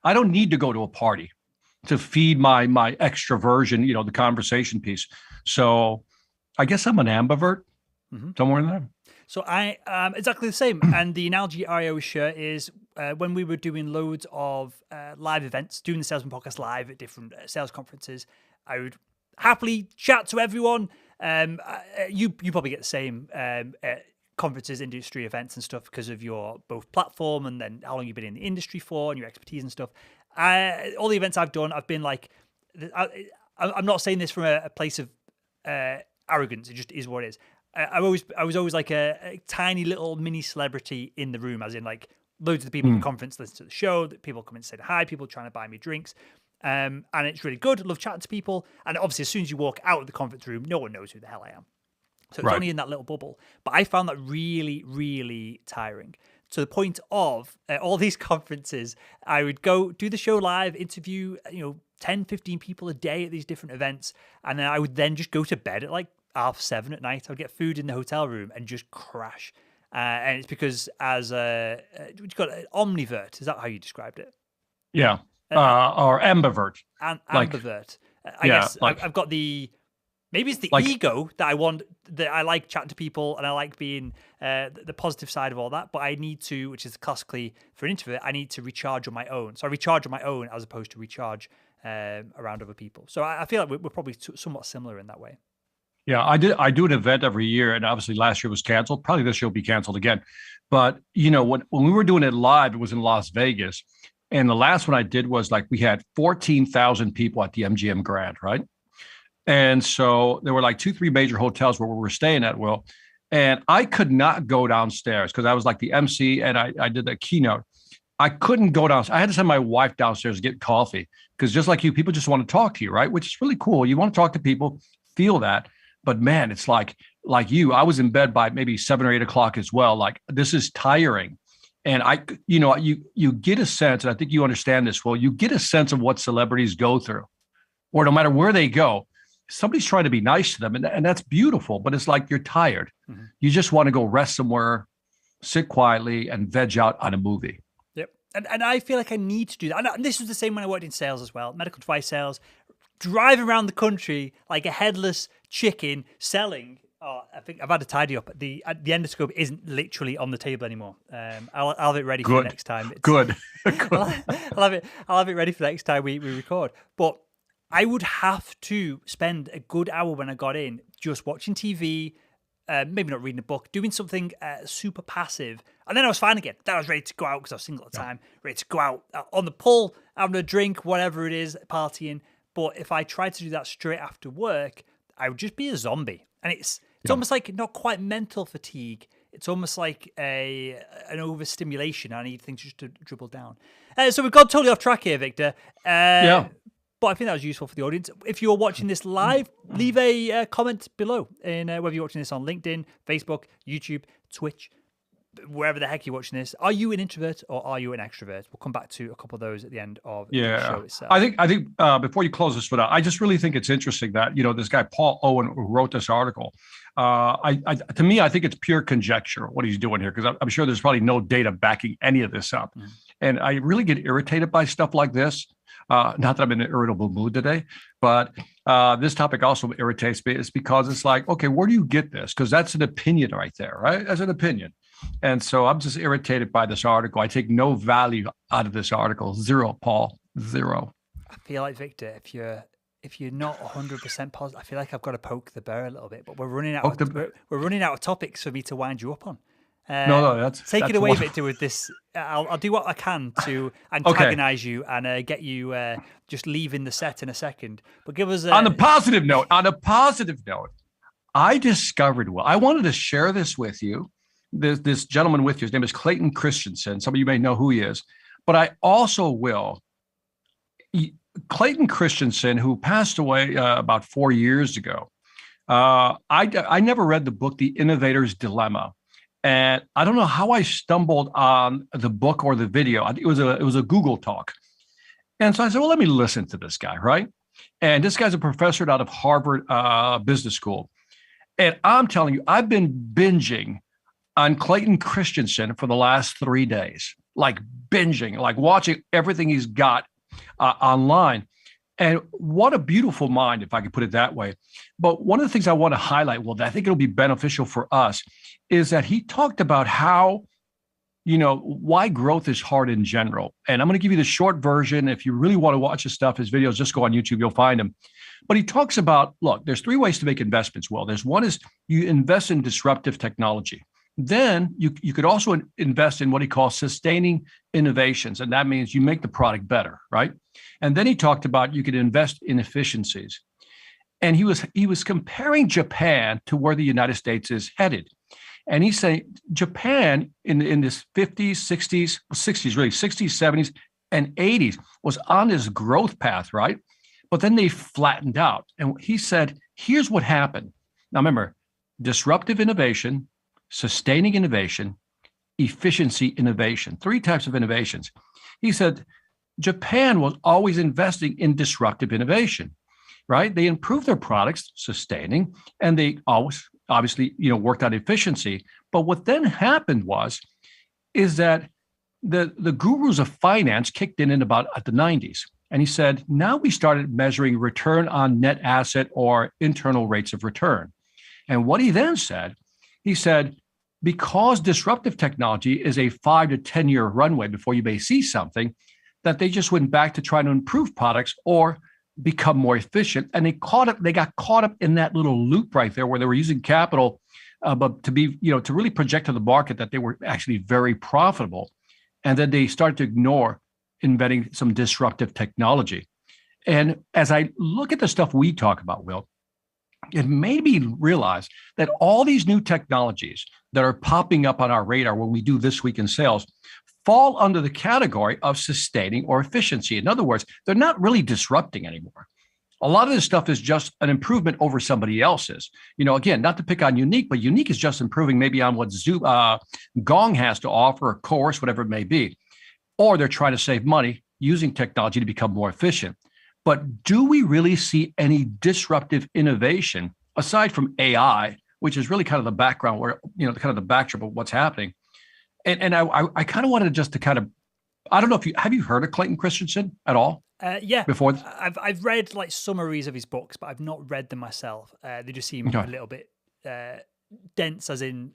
Speaker 2: I don't need to go to a party to feed my extroversion, the conversation piece. So I guess I'm an ambivert, somewhere in there.
Speaker 1: So I am exactly the same. And the analogy I always share is when we were doing loads of live events, doing the Salesman Podcast live at different sales conferences, I would happily chat to everyone. You probably get the same at conferences, industry events and stuff because of your both platform and then how long you've been in the industry for and your expertise and stuff. All the events I've done, I've been like, I'm not saying this from a place of arrogance. It just is what it is. I was always like a tiny little mini celebrity in the room, as in like loads of the people at the conference listen to the show, that people come and say hi, people trying to buy me drinks. And it's really good. I love chatting to people. And obviously, as soon as you walk out of the conference room, no one knows who the hell I am. So it's only in that little bubble. But I found that really, really tiring, to the point of all these conferences, I would go do the show live, interview, 10, 15 people a day at these different events. And then I would then just go to bed at like 7:30 at night. I'd get food in the hotel room and just crash. And it's because as you got an omnivert, is that how you described it?
Speaker 2: Yeah. Or ambivert.
Speaker 1: Ambivert. I guess I've got maybe it's the ego that I want, that I like chatting to people and I like being the positive side of all that. But I need to, which is classically for an introvert, I need to recharge on my own. So I recharge on my own as opposed to recharge around other people. So I feel like we're probably somewhat similar in that way.
Speaker 2: Yeah, I do an event every year, and obviously last year was canceled. Probably this year will be canceled again. But when we were doing it live, it was in Las Vegas, and the last one I did was like we had 14,000 people at the MGM Grand, right? And so there were like 2-3 major hotels where we were staying at, Will, and I could not go downstairs because I was like the MC and I did the keynote. I couldn't go downstairs. I had to send my wife downstairs to get coffee because just like you, people just want to talk to you, right? Which is really cool. You want to talk to people, feel that. But man, it's like you, I was in bed by maybe 7 or 8 o'clock as well. Like this is tiring. And you get a sense, and I think you understand this, Will, you get a sense of what celebrities go through, or no matter where they go, somebody's trying to be nice to them. And that's beautiful, but it's like you're tired. Mm-hmm. You just want to go rest somewhere, sit quietly and veg out on a movie.
Speaker 1: Yep. And I feel like I need to do that. And this was the same when I worked in sales as well, medical device sales, driving around the country like a headless chicken selling. Oh, I think I've had to tidy up. The endoscope isn't literally on the table anymore. I'll have it ready for the next time.
Speaker 2: Good.
Speaker 1: I'll have it ready for the next time we record. But I would have to spend a good hour when I got in just watching TV, maybe not reading a book, doing something super passive. And then I was fine again. Then I was ready to go out because I was single at the time, ready to go out on the pull, having a drink, whatever it is, partying. But if I tried to do that straight after work, I would just be a zombie. And it's almost like not quite mental fatigue. It's almost like an overstimulation. I need things just to dribble down. So we've got totally off track here, Victor. But I think that was useful for the audience. If you're watching this live, leave a comment below in whether you're watching this on LinkedIn, Facebook, YouTube, Twitch, wherever the heck you're watching this. Are you an introvert or are you an extrovert? We'll come back to a couple of those at the end of the show itself.
Speaker 2: I think before you close this one out, I just really think it's interesting that, this guy, Paul Owen, who wrote this article, to me, I think it's pure conjecture what he's doing here, because I'm sure there's probably no data backing any of this up. Mm. And I really get irritated by stuff like this. Not that I'm in an irritable mood today, but this topic also irritates me. It's because it's like, okay, where do you get this? Because that's an opinion right there, right? That's an opinion. And so I'm just irritated by this article. I take no value out of this article. Zero, Paul. Zero.
Speaker 1: I feel like, Victor, if if you're not 100% positive, I feel like I've got to poke the bear a little bit, but we're running out.
Speaker 2: Poke
Speaker 1: We're running out of topics for me to wind you up on.
Speaker 2: No,
Speaker 1: Take it away,
Speaker 2: wonderful.
Speaker 1: Victor. With this, I'll do what I can to
Speaker 2: Okay.
Speaker 1: antagonize you and get you just leaving the set in a second. But give us
Speaker 2: On a positive note, I discovered, Will, I wanted to share this with you. This gentleman with you, his name is Clayton Christensen. Some of you may know who he is, but I also will. Clayton Christensen, who passed away about 4 years ago. I never read the book, The Innovator's Dilemma. And I don't know how I stumbled on the book or the video. It was a Google talk. And so I said, well, let me listen to this guy, right? And this guy's a professor out of Harvard Business School. And I'm telling you, I've been binging on Clayton Christensen for the last 3 days, like binging, like watching everything he's got online. And what a beautiful mind, if I could put it that way. But one of the things I want to highlight, well, that I think it'll be beneficial for us, is that he talked about how, why growth is hard in general. And I'm going to give you the short version. If you really want to watch his stuff, his videos, just go on YouTube, you'll find him. But he talks about, look, there's 3 ways to make investments. Well, there's one is you invest in disruptive technology. Then you could also invest in what he calls sustaining innovations. And that means you make the product better, right? And then he talked about you could invest in efficiencies. And he was comparing Japan to where the United States is headed. And he's saying Japan in this 50s, 60s, 70s, and 80s was on this growth path, right? But then they flattened out. And he said, here's what happened. Now remember, disruptive innovation, sustaining innovation, efficiency innovation, 3 types of innovations. He said, Japan was always investing in disruptive innovation, right? They improved their products, sustaining, and they always obviously, worked on efficiency. But what then happened is that the gurus of finance kicked in about at the 90s. And he said, now we started measuring return on net asset or internal rates of return. And what he then said, he said, because disruptive technology is a 5 to 10 year runway before you may see something, that they just went back to trying to improve products or become more efficient. And they got caught up in that little loop right there where they were using capital, but to be, to really project to the market that they were actually very profitable. And then they started to ignore inventing some disruptive technology. And as I look at the stuff we talk about, Will, it made me realize that all these new technologies that are popping up on our radar when we do This Week in Sales fall under the category of sustaining or efficiency. In other words, they're not really disrupting anymore. A lot of this stuff is just an improvement over somebody else's. Again, not to pick on Unique, but Unique is just improving maybe on what Gong has to offer, a course, whatever it may be. Or they're trying to save money using technology to become more efficient. But do we really see any disruptive innovation aside from AI, which is really kind of the background where, kind of the backdrop of what's happening? And I kind of wanted just to kind of, I don't know if have you heard of Clayton Christensen at all?
Speaker 1: Yeah.
Speaker 2: Before
Speaker 1: I've read like summaries of his books, but I've not read them myself. They just seem a little bit dense, as in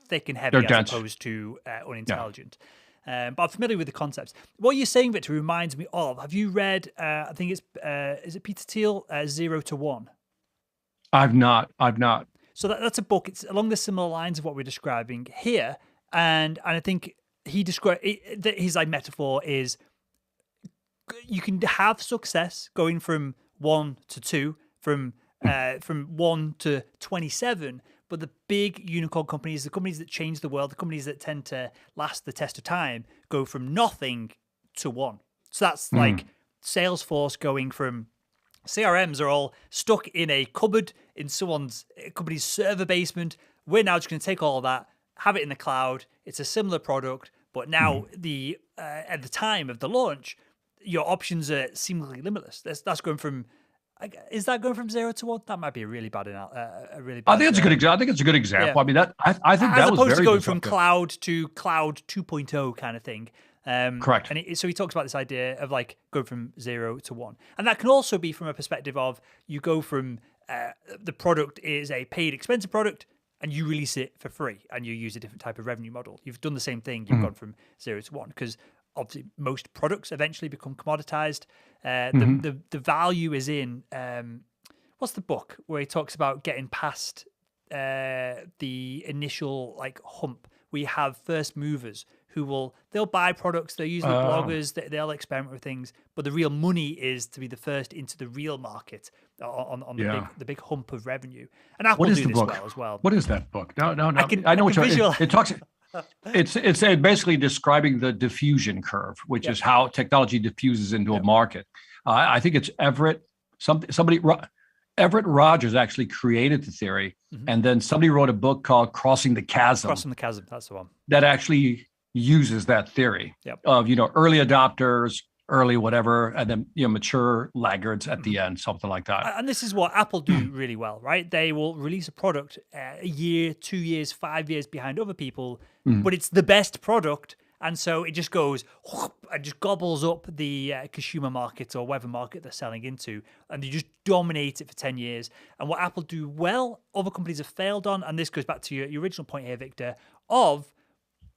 Speaker 1: thick and heavy, as opposed to unintelligent. Yeah. But I'm familiar with the concepts. What you're saying, Victor, reminds me of. Have you read? I think it's is it Peter Thiel, 0 to 1?
Speaker 2: I've not.
Speaker 1: So that's a book. It's along the similar lines of what we're describing here. And I think he described his like metaphor is you can have success going from 1 to 2, from 1 to 27, but the big unicorn companies, the companies that change the world, the companies that tend to last the test of time, go from nothing to 1. So that's like Salesforce going from CRMs are all stuck in a cupboard in someone's company's server basement. We're now just going to take all of that, have it in the cloud. It's a similar product, but now at the time of the launch, your options are seemingly limitless. That's going from. Is that going from 0 to 1? That might be a really bad.
Speaker 2: I think it's a good example. I think it's a good example. Yeah. I mean, I think that was very. As
Speaker 1: opposed to going from cloud to cloud 2.0 kind of thing.
Speaker 2: Correct.
Speaker 1: And so he talks about this idea of like going from 0 to 1, and that can also be from a perspective of you go from the product is a paid, expensive product, and you release it for free, and you use a different type of revenue model. You've done the same thing. You've gone from 0 to 1 because obviously most products eventually become commoditized. The value is in what's the book where he talks about getting past the initial like hump. We have first movers who they'll buy products. They're usually bloggers. They'll experiment with things, but the real money is to be the first into the real market on the big hump of revenue. And Apple do this well as well.
Speaker 2: What is that book? No. I know what it talks. It's basically describing the diffusion curve, which is how technology diffuses into a market. I think it's Everett. Everett Rogers actually created the theory, and then somebody wrote a book called Crossing the Chasm.
Speaker 1: Crossing the Chasm, that's the one.
Speaker 2: That actually uses that theory of, early adopters, early whatever, and then, mature laggards at the end, something like that.
Speaker 1: And this is what Apple do really well, right? They will release a product a year, 2 years, 5 years behind other people, but it's the best product. And so it just goes and just gobbles up the consumer market or whatever market they're selling into, and you just dominate it for 10 years. And what Apple do well, other companies have failed on, and this goes back to your original point here, Victor, of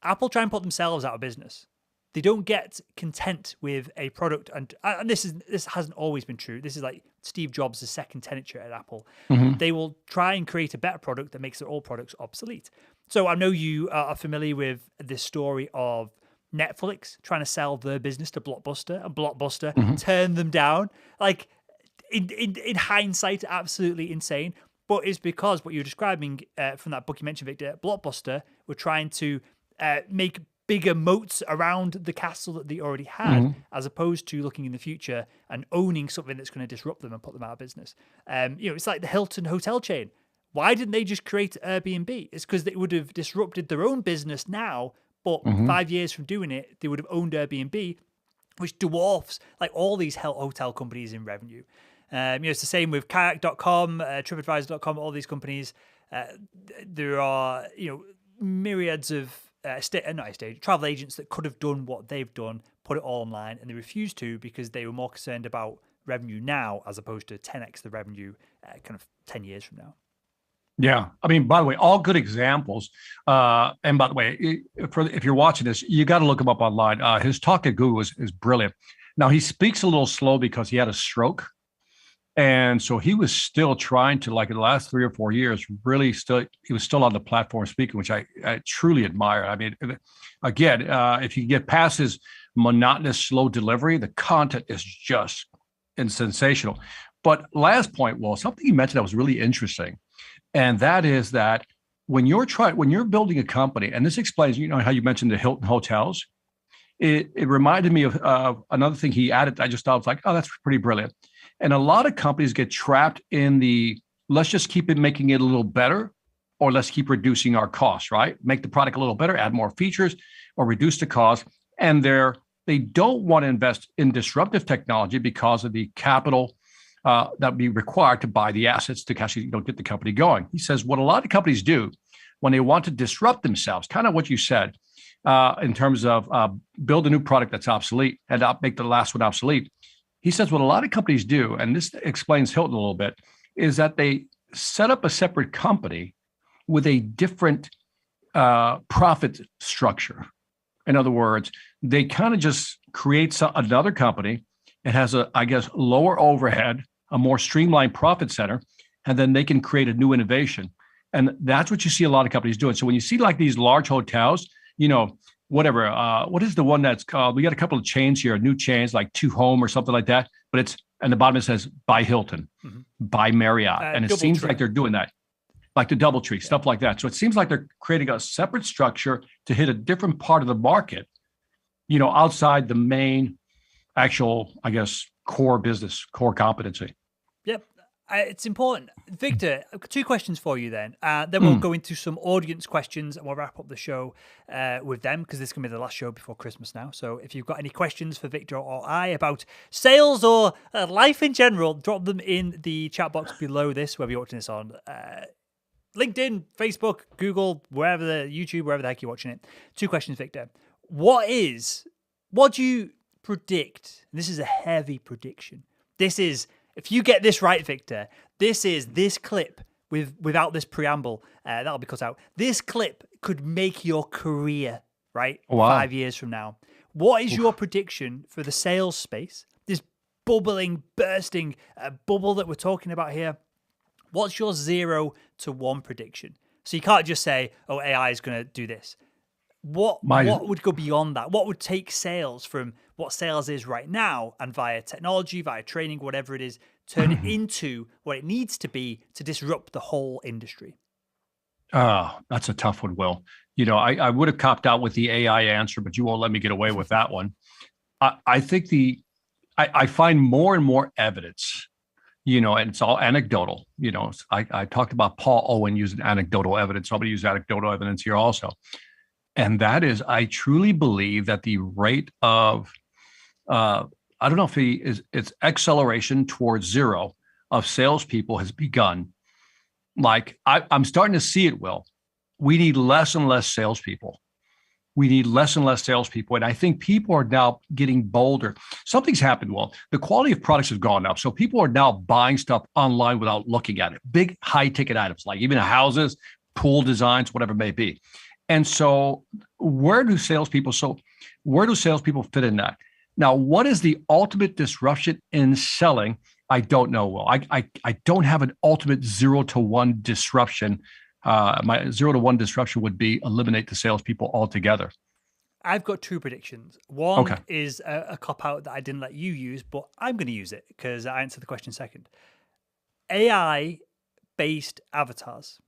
Speaker 1: Apple try and put themselves out of business. They don't get content with a product, and this hasn't always been true. This is like Steve Jobs' second tenure at Apple. They will try and create a better product that makes their old products obsolete. So I know you are familiar with this story of Netflix trying to sell their business to Blockbuster, and Blockbuster turned them down. Like in hindsight, absolutely insane. But it's because what you're describing from that book you mentioned, Victor, Blockbuster were trying to make bigger moats around the castle that they already had, as opposed to looking in the future and owning something that's going to disrupt them and put them out of business. It's like the Hilton hotel chain. Why didn't they just create Airbnb? It's because they would have disrupted their own business now, but 5 years from doing it, they would have owned Airbnb, which dwarfs like all these hotel companies in revenue. It's the same with kayak.com, tripadvisor.com, all these companies. There are, myriads of travel agents that could have done what they've done, put it all online, and they refused to because they were more concerned about revenue now as opposed to 10x the revenue kind of 10 years from now.
Speaker 2: Yeah. I mean, by the way, all good examples. And by the way, if you're watching this, you got to look him up online. His talk at Google is brilliant. Now, he speaks a little slow because he had a stroke. And so he was still trying to, like in the last 3 or 4 years, he was still on the platform speaking, which I truly admire. I mean, again, if you get past his monotonous, slow delivery, the content is just sensational. But last point, well, something you mentioned that was really interesting. And that is that when you're building a company, and this explains, how you mentioned the Hilton hotels, it reminded me of another thing he added. I just thought, like, oh, that's pretty brilliant. And a lot of companies get trapped in let's just keep making it a little better, or let's keep reducing our costs, right? Make the product a little better, add more features, or reduce the cost. And they don't want to invest in disruptive technology because of the capital that would be required to buy the assets to actually get the company going. He says what a lot of companies do when they want to disrupt themselves, kind of what you said, in terms of build a new product that's obsolete and not make the last one obsolete. He says what a lot of companies do, and this explains Hilton a little bit, is that they set up a separate company with a different profit structure. In other words, they kind of just create another company. It has lower overhead, a more streamlined profit center, and then they can create a new innovation. And that's what you see a lot of companies doing. So when you see like these large hotels, what is the one that's called? We got a couple of chains here, new chains like Two Home or something like that. But and the bottom it says by Hilton, by Marriott. And it seems like they're doing that, like the DoubleTree, stuff like that. So it seems like they're creating a separate structure to hit a different part of the market, outside the main actual, core business, core competency.
Speaker 1: Yep. It's important. Victor, 2 questions for you then. Then we'll go into some audience questions and we'll wrap up the show with them because this is going to be the last show before Christmas now. So if you've got any questions for Victor or I about sales or life in general, drop them in the chat box below this, whether you're watching this on LinkedIn, Facebook, Google, YouTube, wherever the heck you're watching it. 2 questions, Victor. What do you predict? This is a heavy prediction. If you get this right, Victor, this clip without this preamble, that'll be cut out. This clip could make your career, right?
Speaker 2: Wow.
Speaker 1: 5 years from now. What is your prediction for the sales space? This bubbling, bursting bubble that we're talking about here. What's your 0 to 1 prediction? So you can't just say, oh, AI is going to do this. What would go beyond that? What would take sales from what sales is right now and via technology, via training, whatever it is, turn it into what it needs to be to disrupt the whole industry?
Speaker 2: Oh, that's a tough one, Will. I would have copped out with the AI answer, but you won't let me get away with that one. I think I find more and more evidence, and it's all anecdotal. I talked about Paul Owen using anecdotal evidence. So I'm going to use anecdotal evidence here also. And that is, I truly believe that the rate of, I don't know if it's acceleration towards zero of salespeople has begun. Like I'm starting to see it, Will. We need less and less salespeople. And I think people are now getting bolder. Something's happened, Will. The quality of products has gone up. So people are now buying stuff online without looking at it. Big high ticket items, like even houses, pool designs, whatever it may be. And so where do salespeople fit in that? Now, what is the ultimate disruption in selling? I don't know, Will. I don't have an ultimate 0 to 1 disruption. My 0 to 1 disruption would be eliminate the salespeople altogether.
Speaker 1: I've got 2 predictions. One is a cop-out that I didn't let you use, but I'm going to use it because I answered the question second. AI-based avatars.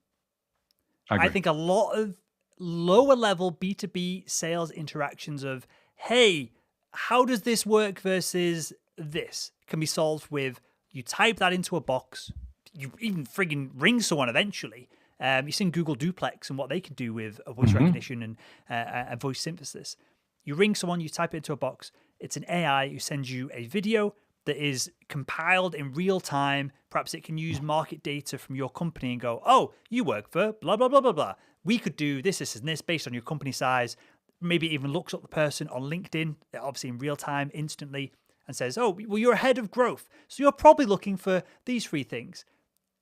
Speaker 1: I think a lot of lower level B2B sales interactions of, hey, how does this work versus this can be solved with, you type that into a box, you even frigging ring someone eventually. You've seen Google Duplex and what they can do with a voice recognition and voice synthesis. You ring someone, you type it into a box. It's an AI who sends you a video that is compiled in real time. Perhaps it can use market data from your company and go, oh, you work for blah, blah, blah, blah, blah. We could do this, this, and this based on your company size. Maybe it even looks up the person on LinkedIn, obviously in real time, instantly, and says, oh, well, you're ahead of growth. So you're probably looking for these 3 things.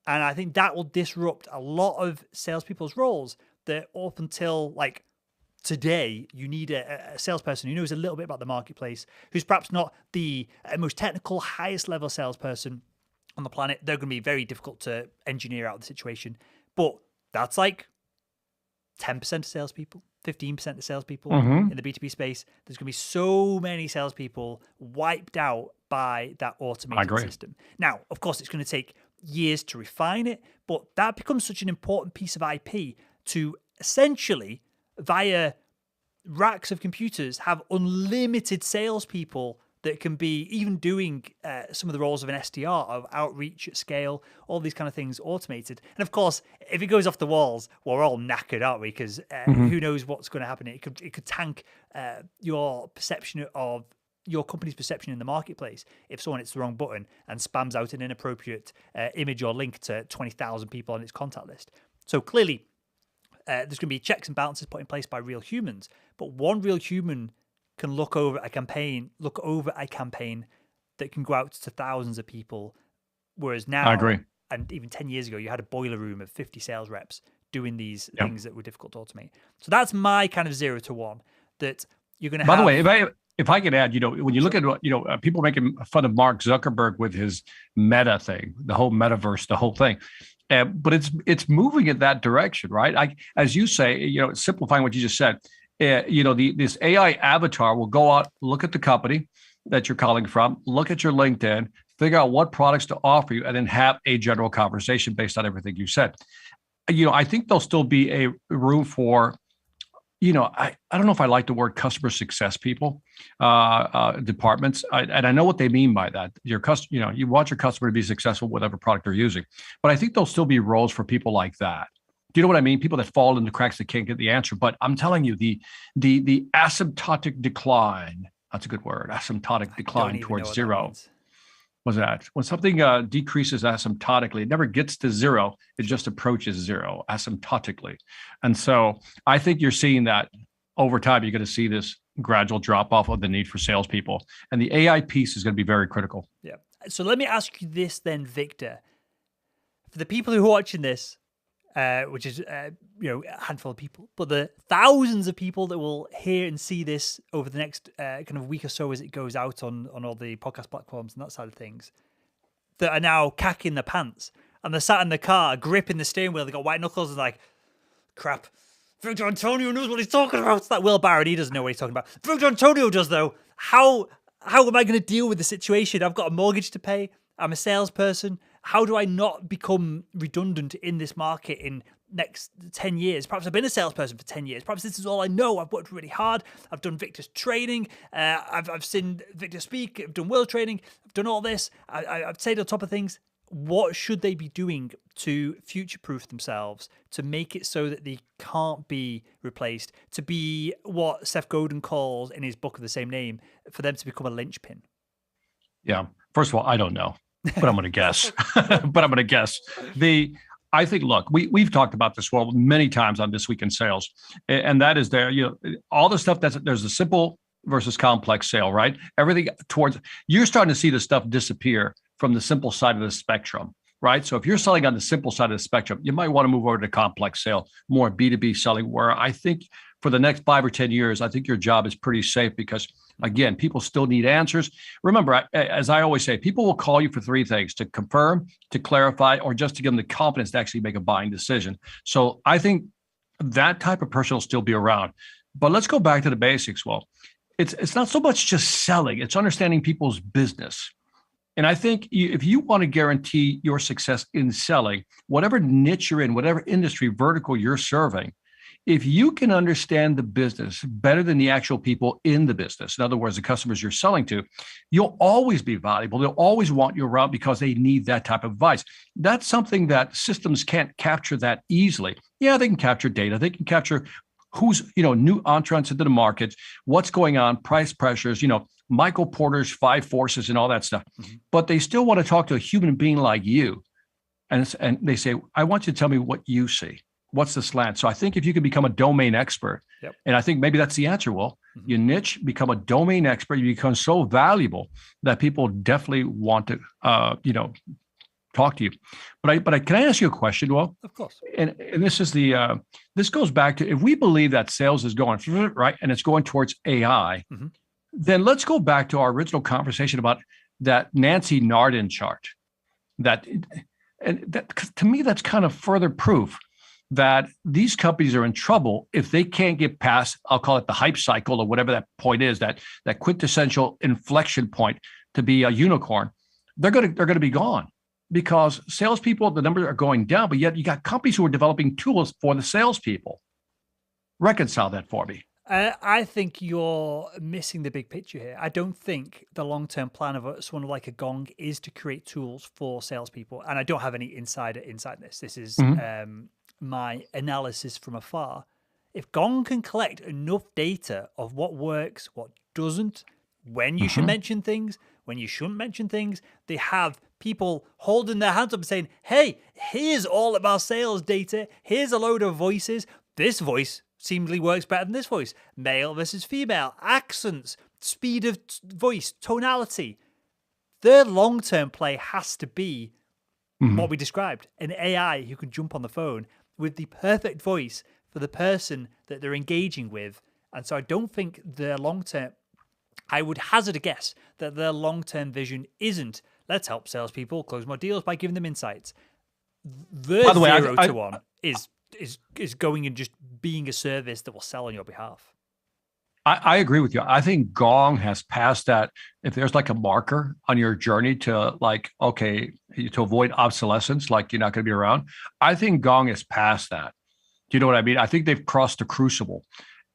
Speaker 1: And I think that will disrupt a lot of salespeople's roles that up until like today, you need a salesperson who knows a little bit about the marketplace, who's perhaps not the most technical, highest level salesperson on the planet. They're going to be very difficult to engineer out of the situation. But that's like 10% of salespeople, 15% of salespeople in the B2B space. There's going to be so many salespeople wiped out by that automated system. Now, of course, it's going to take years to refine it, but that becomes such an important piece of IP to essentially, via racks of computers, have unlimited salespeople that can be even doing some of the roles of an SDR, of outreach at scale, all these kind of things automated. And of course, if it goes off the walls, we're all knackered, aren't we? Because who knows what's going to happen? It could tank your perception of your company's perception in the marketplace if someone hits the wrong button and spams out an inappropriate image or link to 20,000 people on its contact list. So clearly, there's going to be checks and balances put in place by real humans, but one real human can look over a campaign that can go out to thousands of people. Whereas now,
Speaker 2: I agree.
Speaker 1: And even 10 years ago, you had a boiler room of 50 sales reps doing these things that were difficult to automate. So that's my kind of 0 to 1 that you're going to have.
Speaker 2: By the way, if I could add, when you look at, people making fun of Mark Zuckerberg with his meta thing, the whole metaverse, the whole thing. But it's moving in that direction, right? As you say, simplifying what you just said, this AI avatar will go out, look at the company that you're calling from, look at your LinkedIn, figure out what products to offer you, and then have a general conversation based on everything you said. I think there'll still be a room for, I don't know if I like the word customer success people, departments, and I know what they mean by that. You want your customer to be successful with whatever product they're using, but I think there'll still be roles for people like that. Do you know what I mean? People that fall in the cracks that can't get the answer. But I'm telling you, the asymptotic decline, that's a good word, asymptotic decline towards zero. What's that? When something decreases asymptotically, it never gets to zero. It just approaches zero asymptotically. And so I think you're seeing that over time. You're going to see this gradual drop off of the need for salespeople. And the AI piece is going to be very critical.
Speaker 1: Yeah. So let me ask you this then, Victor. For the people who are watching this, which is a handful of people, but the thousands of people that will hear and see this over the next kind of week or so as it goes out on all the podcast platforms and that side of things, that are now cacking their pants, and they're sat in the car gripping the steering wheel. They got white knuckles and like, crap. Victor Antonio knows what he's talking about. It's that Will Barron. He doesn't know what he's talking about. Victor Antonio does though. How am I going to deal with the situation? I've got a mortgage to pay. I'm a salesperson. How do I not become redundant in this market in next 10 years? Perhaps I've been a salesperson for 10 years. Perhaps this is all I know. I've worked really hard. I've done Victor's training. I've seen Victor speak. I've done Will training. I've done all this. I've stayed on top of things. What should they be doing to future-proof themselves, to make it so that they can't be replaced, to be what Seth Godin calls in his book of the same name, for them to become a linchpin?
Speaker 2: Yeah. First of all, I don't know, but I'm going to guess. I think, look, we've talked about this many times on This Week in Sales, and that is all the stuff there's a simple versus complex sale, right? Everything you're starting to see the stuff disappear from the simple side of the spectrum, right? So if you're selling on the simple side of the spectrum, you might want to move over to complex sale, more B2B selling, where I think for the next 5 or 10 years, I think your job is pretty safe because, again, people still need answers. Remember, as I always say, people will call you for 3 things: to confirm, to clarify, or just to give them the confidence to actually make a buying decision. So I think that type of person will still be around. But let's go back to the basics. Well, it's not so much just selling, it's understanding people's business. And I think if you want to guarantee your success in selling, whatever niche you're in, whatever industry vertical you're serving, if you can understand the business better than the actual people in the business, in other words, the customers you're selling to, you'll always be valuable. They'll always want you around because they need that type of advice. That's something that systems can't capture that easily. Yeah, they can capture data. They can capture who's, new entrants into the market, what's going on, price pressures, Michael Porter's 5 forces and all that stuff. Mm-hmm. But they still want to talk to a human being like you. And they say, I want you to tell me what you see. What's the slant? So I think if you can become a domain expert, and I think maybe that's the answer, Will, you niche, become a domain expert, you become so valuable that people definitely want to, talk to you. But can I ask you a question, Will?
Speaker 1: Of course.
Speaker 2: And this is this goes back to, if we believe that sales is going right and it's going towards AI, then let's go back to our original conversation about that Nancy Nardin chart. That to me, that's kind of further proof that these companies are in trouble if they can't get past, I'll call it the hype cycle or whatever that point is, that quintessential inflection point to be a unicorn. They're gonna be gone because salespeople, the numbers are going down, but yet you got companies who are developing tools for the salespeople. Reconcile that for me.
Speaker 1: I think you're missing the big picture here. I don't think the long-term plan of someone like a Gong is to create tools for salespeople. And I don't have any insight this. This is my analysis from afar. If Gong can collect enough data of what works, what doesn't, when you should mention things, when you shouldn't mention things, they have people holding their hands up and saying, hey, here's all of our sales data. Here's a load of voices. This voice seemingly works better than this voice. Male versus female, accents, speed of voice, tonality. Their long-term play has to be what we described, an AI who can jump on the phone with the perfect voice for the person that they're engaging with. And so I don't think their long-term, I would hazard a guess that their long-term vision isn't, let's help salespeople close more deals by giving them insights. The 0 to 1 is going and just being a service that will sell on your behalf.
Speaker 2: I agree with you. I think Gong has passed that. If there's like a marker on your journey to to avoid obsolescence, like you're not going to be around, I think Gong is past that. Do you know what I mean? I think they've crossed the crucible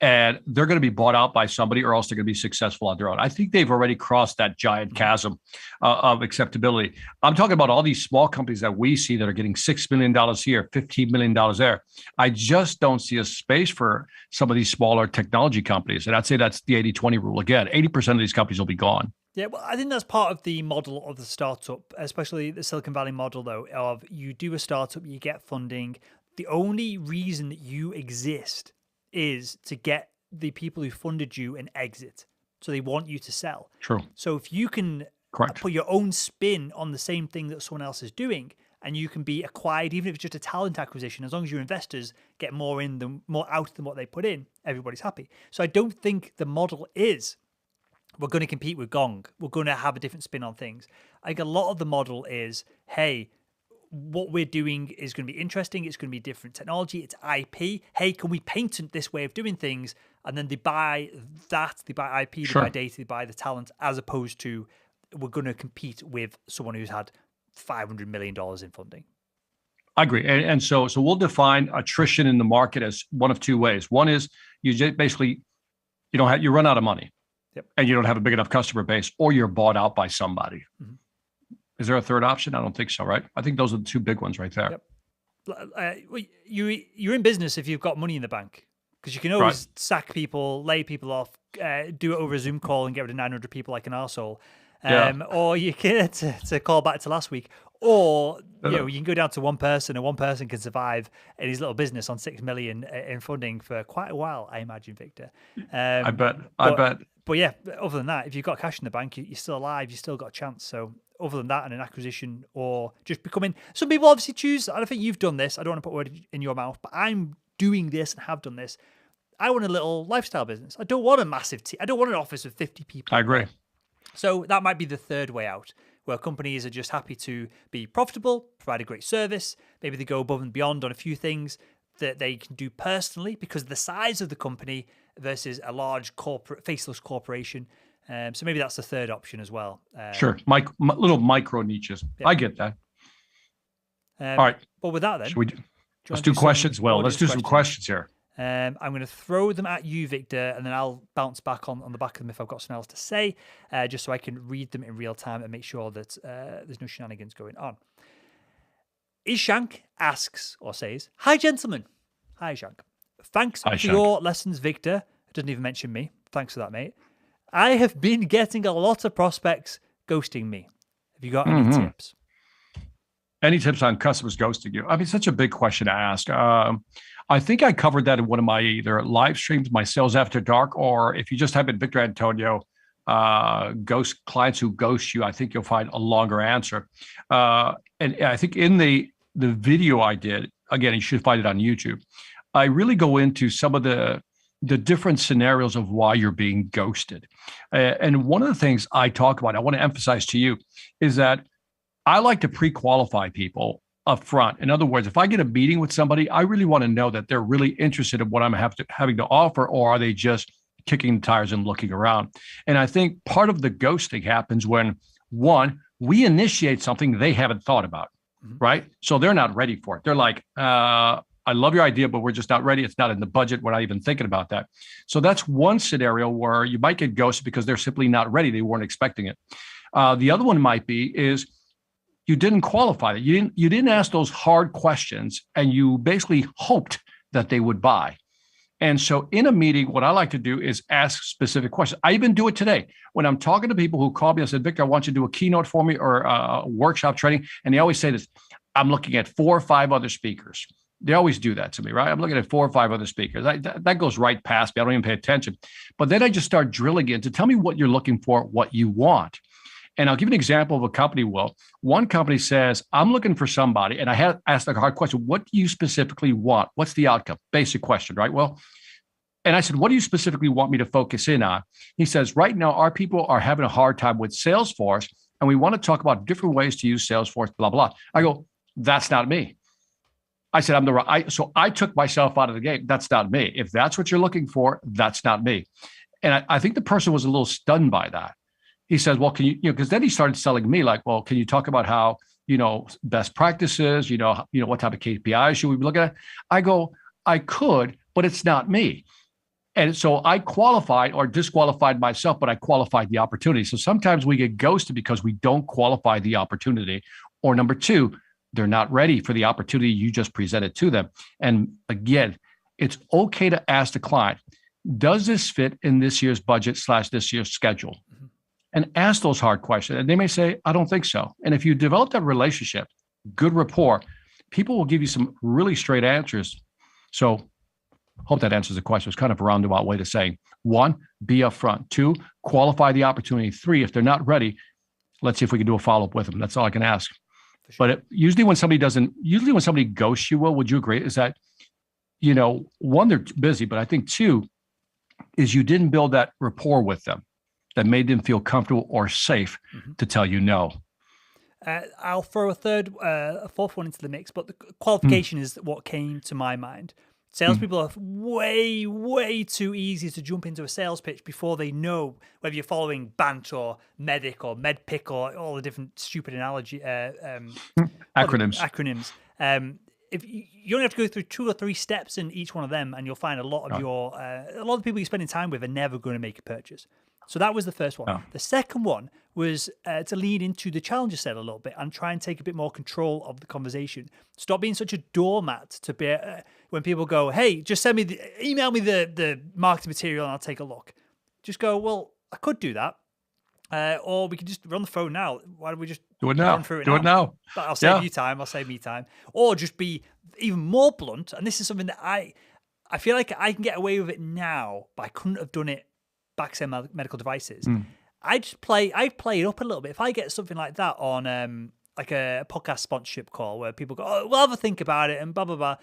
Speaker 2: and they're going to be bought out by somebody or else they're going to be successful on their own. I think they've already crossed that giant chasm of acceptability. I'm talking about all these small companies that we see that are getting $6 million here, $15 million there. I just don't see a space for some of these smaller technology companies. And I'd say that's the 80-20 rule. Again, 80% of these companies will be gone.
Speaker 1: Yeah, well, I think that's part of the model of the startup, especially the Silicon Valley model, though, of you do a startup, you get funding. The only reason that you exist is to get the people who funded you an exit. So they want you to sell.
Speaker 2: True.
Speaker 1: So if you can put your own spin on the same thing that someone else is doing and you can be acquired, even if it's just a talent acquisition. As long as your investors get more out than what they put in, everybody's happy. So I don't think the model is we're going to compete with Gong. We're going to have a different spin on things. I think a lot of the model is, hey, what we're doing is going to be interesting. It's going to be different technology. It's IP. Hey, can we patent this way of doing things? And then they buy that. They buy IP. They buy data. They buy the talent, as opposed to we're going to compete with someone who's had $500 million in funding.
Speaker 2: I agree. And so we'll define attrition in the market as one of two ways. One is you basically, you run out of money.
Speaker 1: Yep.
Speaker 2: And you don't have a big enough customer base, or you're bought out by somebody.
Speaker 1: Mm-hmm.
Speaker 2: Is there a third option? I don't think so, right? I think those are the two big ones right there.
Speaker 1: Yep. You're in business if you've got money in the bank, because you can always sack people, lay people off, do it over a Zoom call and get rid of 900 people like an arsehole. Or you can, to call back to last week, or you can go down to one person, and one person can survive in his little business on 6 million in funding for quite a while, I imagine, Victor.
Speaker 2: I bet.
Speaker 1: But yeah, other than that, if you've got cash in the bank, you're still alive, you've still got a chance. So other than that, and an acquisition, or just becoming, some people obviously choose, and I think you've done this, I don't want to put word in your mouth, but I'm doing this and have done this. I want a little lifestyle business. I don't want a massive team. I don't want an office with 50 people.
Speaker 2: I agree.
Speaker 1: So that might be the third way out, where companies are just happy to be profitable, provide a great service. Maybe they go above and beyond on a few things that they can do personally because of the size of the company versus a large corporate, faceless corporation. So maybe that's the third option as well.
Speaker 2: Sure. Little micro niches. Yeah. I get that. All right.
Speaker 1: But with that then,
Speaker 2: let's do questions. Well, let's do some questions here.
Speaker 1: I'm going to throw them at you, Victor, and then I'll bounce back on the back of them if I've got something else to say, just so I can read them in real time and make sure that there's no shenanigans going on. Ishank asks or says, "Hi, gentlemen." Hi, Ishank. Thanks for your lessons, Victor. It doesn't even mention me. Thanks for that, mate. I have been getting a lot of prospects ghosting me. Have you got any tips?
Speaker 2: Any tips on customers ghosting you? I mean, such a big question to ask. I think I covered that in one of my either live streams, my Sales After Dark, or if you just type in Victor Antonio, ghost clients who ghost you, I think you'll find a longer answer. And I think in the video I did, again, you should find it on YouTube, I really go into some of the different scenarios of why you're being ghosted. And one of the things I talk about, I want to emphasize to you, is that I like to pre-qualify people up front. In other words, if I get a meeting with somebody, I really want to know that they're really interested in what I'm having to offer, or are they just kicking the tires and looking around? And I think part of the ghosting happens when, one, we initiate something they haven't thought about, right? So they're not ready for it. They're like, I love your idea, but we're just not ready. It's not in the budget. We're not even thinking about that. So that's one scenario where you might get ghosted because they're simply not ready. They weren't expecting it. The other one might be is you didn't qualify it. You didn't ask those hard questions, and you basically hoped that they would buy. And so in a meeting, what I like to do is ask specific questions. I even do it today. When I'm talking to people who call me, I said, Victor, I want you to do a keynote for me or a workshop training. And they always say this, I'm looking at 4 or 5 other speakers. They always do that to me, right? I'm looking at 4 or 5 other speakers. That goes right past me. I don't even pay attention. But then I just start drilling into, tell me what you're looking for, what you want. And I'll give you an example of a company, Will. One company says, I'm looking for somebody, and I had asked a hard question. What do you specifically want? What's the outcome? Basic question, right? Well, and I said, what do you specifically want me to focus in on? He says, right now, our people are having a hard time with Salesforce, and we want to talk about different ways to use Salesforce, blah, blah. I go, that's not me. I said, so I took myself out of the game. That's not me. If that's what you're looking for, that's not me. And I think the person was a little stunned by that. He says, well, can you, because then he started selling me like, well, can you talk about how, best practices, what type of KPIs should we be looking at? I go, I could, but it's not me. And so I qualified or disqualified myself, but I qualified the opportunity. So sometimes we get ghosted because we don't qualify the opportunity. Or number 2, they're not ready for the opportunity you just presented to them. And again, it's okay to ask the client, does this fit in this year's budget / this year's schedule? And ask those hard questions. And they may say, I don't think so. And if you develop that relationship, good rapport, people will give you some really straight answers. So hope that answers the question. It's kind of a roundabout way to saying, 1, be upfront. 2, qualify the opportunity. 3, if they're not ready, let's see if we can do a follow-up with them. That's all I can ask.
Speaker 1: For sure.
Speaker 2: But usually when somebody ghosts you, would you agree? Is that, one, they're busy, but I think two is you didn't build that rapport with them that made them feel comfortable or safe to tell you no.
Speaker 1: I'll throw a fourth one into the mix, but the qualification is what came to my mind. Salespeople are way, way too easy to jump into a sales pitch before they know whether you're following BANT or MEDIC or MEDPIC or all the different stupid acronyms. If you only have to go through 2 or 3 steps in each one of them, and you'll find a lot of a lot of the people you're spending time with are never going to make a purchase. So that was the first one. The second one was to lead into the challenger sale a little bit and try and take a bit more control of the conversation. Stop being such a doormat to be when people go, hey, just email me the marketing material and I'll take a look. Just go, well, I could do that. Or we could just run the phone now. Why don't we just
Speaker 2: do it now?
Speaker 1: It now. But I'll save you time. I'll save me time. Or just be even more blunt. And this is something that I feel like I can get away with it now, but I couldn't have done it back in medical devices. I play it up a little bit. If I get something like that on like a podcast sponsorship call where people go, oh, we'll have a think about it and blah blah blah.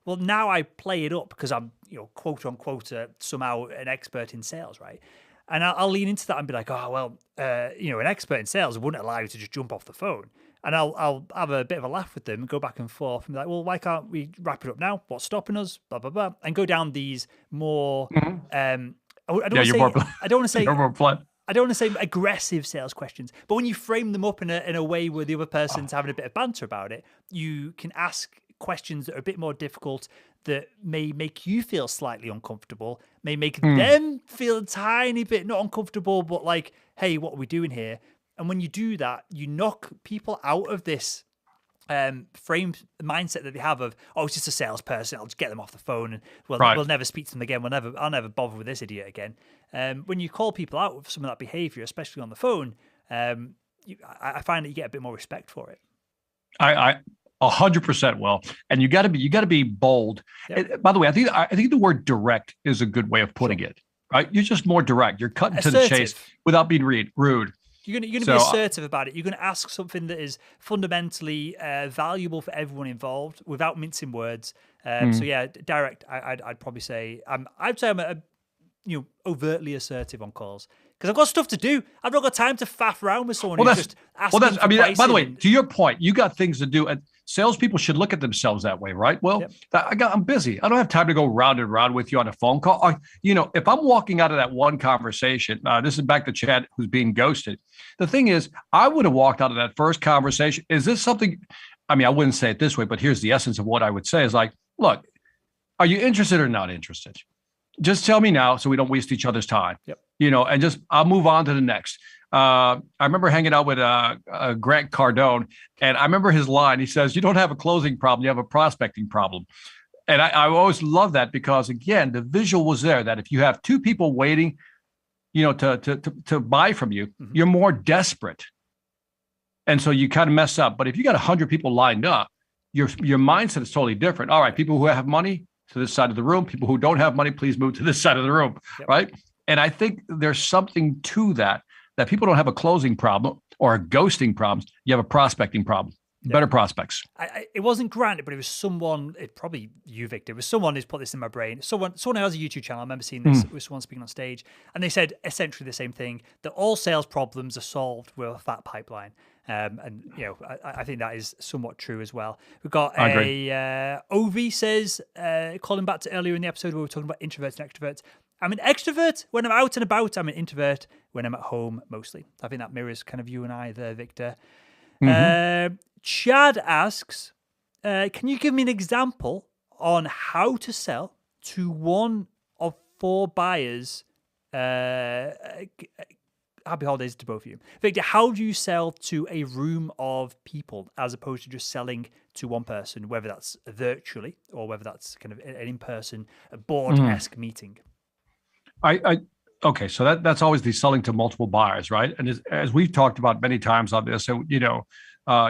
Speaker 1: Well, now I play it up because I'm quote unquote somehow an expert in sales, right? And I'll lean into that and be like, oh well, an expert in sales wouldn't allow you to just jump off the phone. And I'll have a bit of a laugh with them and go back and forth and be like, well, why can't we wrap it up now? What's stopping us? Blah blah blah, and go down these more. I don't want to say aggressive sales questions, but when you frame them up in a way where the other person's having a bit of banter about it, you can ask questions that are a bit more difficult that may make you feel slightly uncomfortable, may make them feel a tiny bit not uncomfortable, but like, hey, what are we doing here? And when you do that, you knock people out of this frame mindset that they have of, oh, it's just a salesperson, I'll just get them off the phone and we'll never speak to them again. I'll never bother with this idiot again. When you call people out with some of that behavior, especially on the phone, I find that you get a bit more respect for it.
Speaker 2: I 100% will, and you got to be bold. Yep. By the way, I think the word direct is a good way of putting it. Right? You're just more direct. You're cutting to the chase without being rude.
Speaker 1: You're going to be assertive about it. You're going to ask something that is fundamentally valuable for everyone involved without mincing words. So yeah, direct. I'd probably say I'm overtly assertive on calls because I've got stuff to do. I've not got time to faff around with someone who's just asking.
Speaker 2: By the way, to your point, you got things to do, and salespeople should look at themselves that way, right? Well, I'm busy. I don't have time to go round and round with you on a phone call. If I'm walking out of that one conversation, this is back to Chad who's being ghosted. The thing is, I would have walked out of that first conversation. Is this something? I mean, I wouldn't say it this way, but here's the essence of what I would say is like, look, are you interested or not interested? Just tell me now so we don't waste each other's time.
Speaker 1: Yep.
Speaker 2: And just I'll move on to the next. I remember hanging out with Grant Cardone, and I remember his line. He says, you don't have a closing problem, you have a prospecting problem. And I always love that because, again, the visual was there that if you have 2 people waiting, to buy from you, you're more desperate. And so you kind of mess up. But if you got 100 people lined up, your mindset is totally different. All right, people who have money to this side of the room, people who don't have money, please move to this side of the room, right? And I think there's something to that people don't have a closing problem or a ghosting problem. You have a prospecting problem. Better prospects.
Speaker 1: It wasn't Grant, but it was someone, probably you, Victor. It was someone who's put this in my brain. Someone who has a YouTube channel. I remember seeing this with someone speaking on stage. And they said essentially the same thing, that all sales problems are solved with a fat pipeline. I think that is somewhat true as well. We've got Ovi says, calling back to earlier in the episode where we were talking about introverts and extroverts. I'm an extrovert when I'm out and about. I'm an introvert when I'm at home mostly. I think that mirrors kind of you and I there, Victor. Chad asks, can you give me an example on how to sell to one of 4 buyers? Happy holidays to both of you. Victor, how do you sell to a room of people as opposed to just selling to one person, whether that's virtually or whether that's kind of an in-person, a board-esque meeting?
Speaker 2: Okay, so that's always the selling to multiple buyers, right? And as we've talked about many times on this, so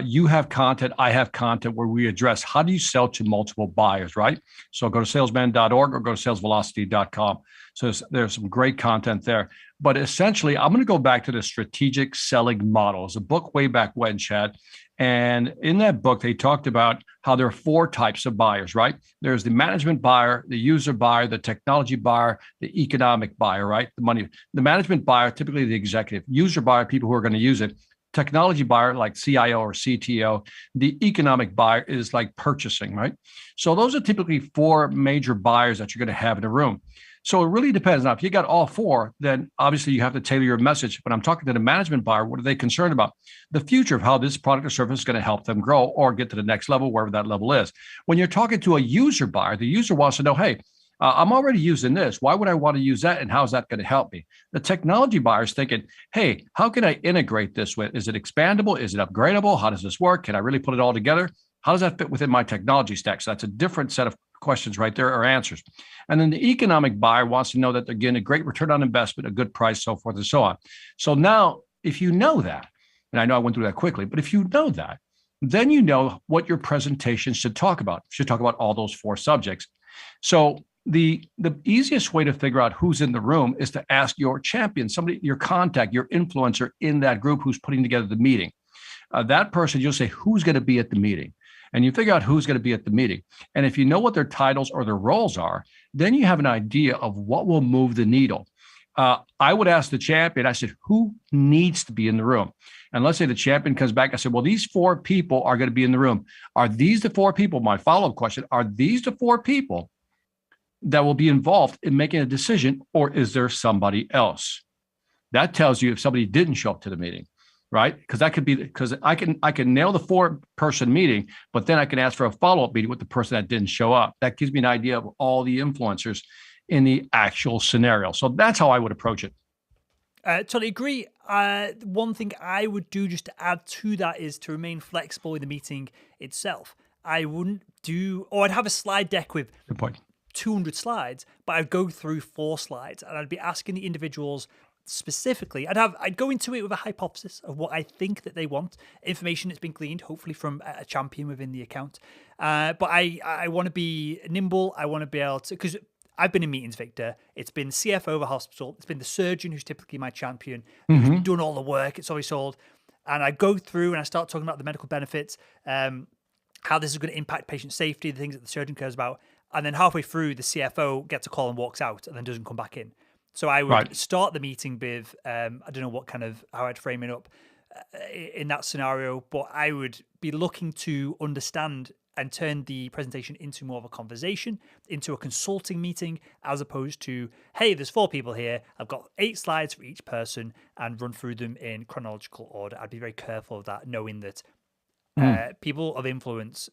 Speaker 2: you have content, I have content where we address how do you sell to multiple buyers, right? So go to salesman.org or go to salesvelocity.com. So there's some great content there. But essentially, I'm going to go back to the strategic selling model. It's a book way back when, Chad. And in that book, they talked about how there are 4 types of buyers, right? There's the management buyer, the user buyer, the technology buyer, the economic buyer, right? The management buyer, typically the executive. User buyer, people who are going to use it. Technology buyer, like CIO or CTO. The economic buyer is like purchasing, right? So those are typically 4 major buyers that you're going to have in a room. So it really depends. Now, if you got all 4, then obviously you have to tailor your message. But I'm talking to the management buyer. What are they concerned about? The future of how this product or service is going to help them grow or get to the next level, wherever that level is. When you're talking to a user buyer, the user wants to know, hey, I'm already using this. Why would I want to use that? And how's that going to help me? The technology buyer is thinking, hey, how can I integrate this with? Is it expandable? Is it upgradable? How does this work? Can I really put it all together? How does that fit within my technology stack? So that's a different set of questions right there, or answers. And then the economic buyer wants to know that they're getting a great return on investment, a good price, so forth and so on. So now, if you know that, and I know I went through that quickly, but if you know that, then you know what your presentation should talk about. It should talk about all those 4 subjects. So the easiest way to figure out who's in the room is to ask your champion, somebody, your contact, your influencer in that group who's putting together the meeting. That person, you'll say, who's going to be at the meeting? And you figure out who's going to be at the meeting. And if you know what their titles or their roles are, then you have an idea of what will move the needle. I would ask the champion, I said, who needs to be in the room? And let's say the champion comes back. I said, well, these 4 people are going to be in the room. Are these the 4 people? My follow-up question, are these the 4 people that will be involved in making a decision, or is there somebody else? That tells you if somebody didn't show up to the meeting. Right? Because that could be, because I can nail the 4-person meeting, but then I can ask for a follow-up meeting with the person that didn't show up. That gives me an idea of all the influencers in the actual scenario. So that's how I would approach it.
Speaker 1: Totally agree. One thing I would do just to add to that is to remain flexible in the meeting itself. I wouldn't do, or I'd have a slide deck with
Speaker 2: Good point.
Speaker 1: 200 slides, but I'd go through 4 slides and I'd be asking the individuals specifically. I'd go into it with a hypothesis of what I think that they want, information that's been gleaned, hopefully from a champion within the account. But I want to be nimble. I want to be able to, because I've been in meetings, Victor. It's been CFO of a hospital. It's been the surgeon who's typically my champion, who's done all the work. It's already sold. And I go through and I start talking about the medical benefits, how this is going to impact patient safety, the things that the surgeon cares about. And then halfway through, the CFO gets a call and walks out and then doesn't come back in. So I would start the meeting with, I don't know what kind of, how I'd frame it up in that scenario, but I would be looking to understand and turn the presentation into more of a conversation, into a consulting meeting, as opposed to, hey, there's 4 people here. I've got 8 slides for each person and run through them in chronological order. I'd be very careful of that, knowing that people of influence